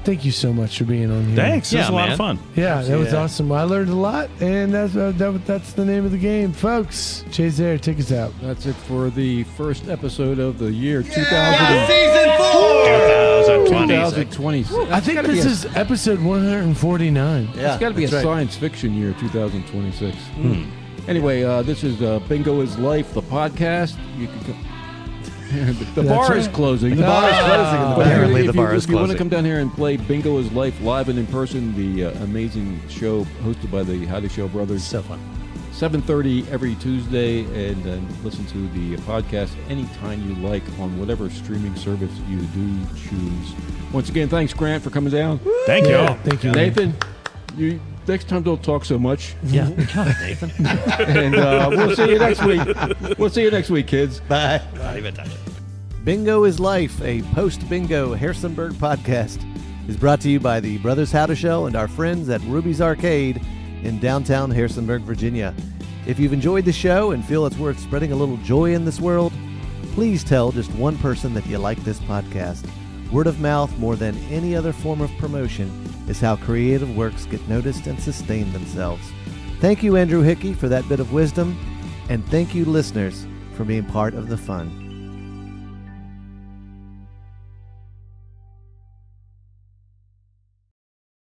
Speaker 5: Thank you so much for being on here.
Speaker 1: Thanks. This was
Speaker 2: Yeah,
Speaker 1: a lot
Speaker 2: man.
Speaker 1: of fun.
Speaker 5: Yeah, that was
Speaker 6: Yeah.
Speaker 5: awesome. I learned a lot, and that's the name of the game, folks. Jay's there. Take us out.
Speaker 7: That's it for the first episode of the year
Speaker 6: Season 4.
Speaker 7: 2026.
Speaker 5: I think this is episode 149.
Speaker 6: Yeah,
Speaker 7: It's got to be a
Speaker 6: that's right.
Speaker 7: science fiction year, 2026. Anyway, this is Bingo is Life, the podcast. You can come. The bar is
Speaker 5: right.
Speaker 7: closing.
Speaker 6: The bar is closing in the
Speaker 7: But
Speaker 6: back.
Speaker 2: Apparently
Speaker 7: if
Speaker 2: the bar is
Speaker 7: If you want to
Speaker 2: closing.
Speaker 7: come down here and play Bingo is Life live and in person, the amazing show hosted by the How to Show Brothers,
Speaker 2: So fun.
Speaker 7: 7:30 every Tuesday, and listen to the podcast anytime you like on whatever streaming service you do choose. Once again, thanks, Grant, for coming down.
Speaker 1: Thank you.
Speaker 5: Yeah, thank you,
Speaker 7: Nathan, you next time don't talk so much.
Speaker 2: Yeah. God, Nathan.
Speaker 7: And we'll see you next week. We'll see you next week, kids.
Speaker 6: Bye.
Speaker 2: Not even touch it.
Speaker 6: Bingo is Life, a post-bingo Harrisonburg podcast, is brought to you by the Brothers How to Show and our friends at Ruby's Arcade in downtown Harrisonburg, Virginia. If you've enjoyed the show and feel it's worth spreading a little joy in this world, please tell just one person that you like this podcast. Word of mouth, more than any other form of promotion, is how creative works get noticed and sustain themselves. Thank you, Andrew Hickey, for that bit of wisdom, and thank you, listeners, for being part of the fun.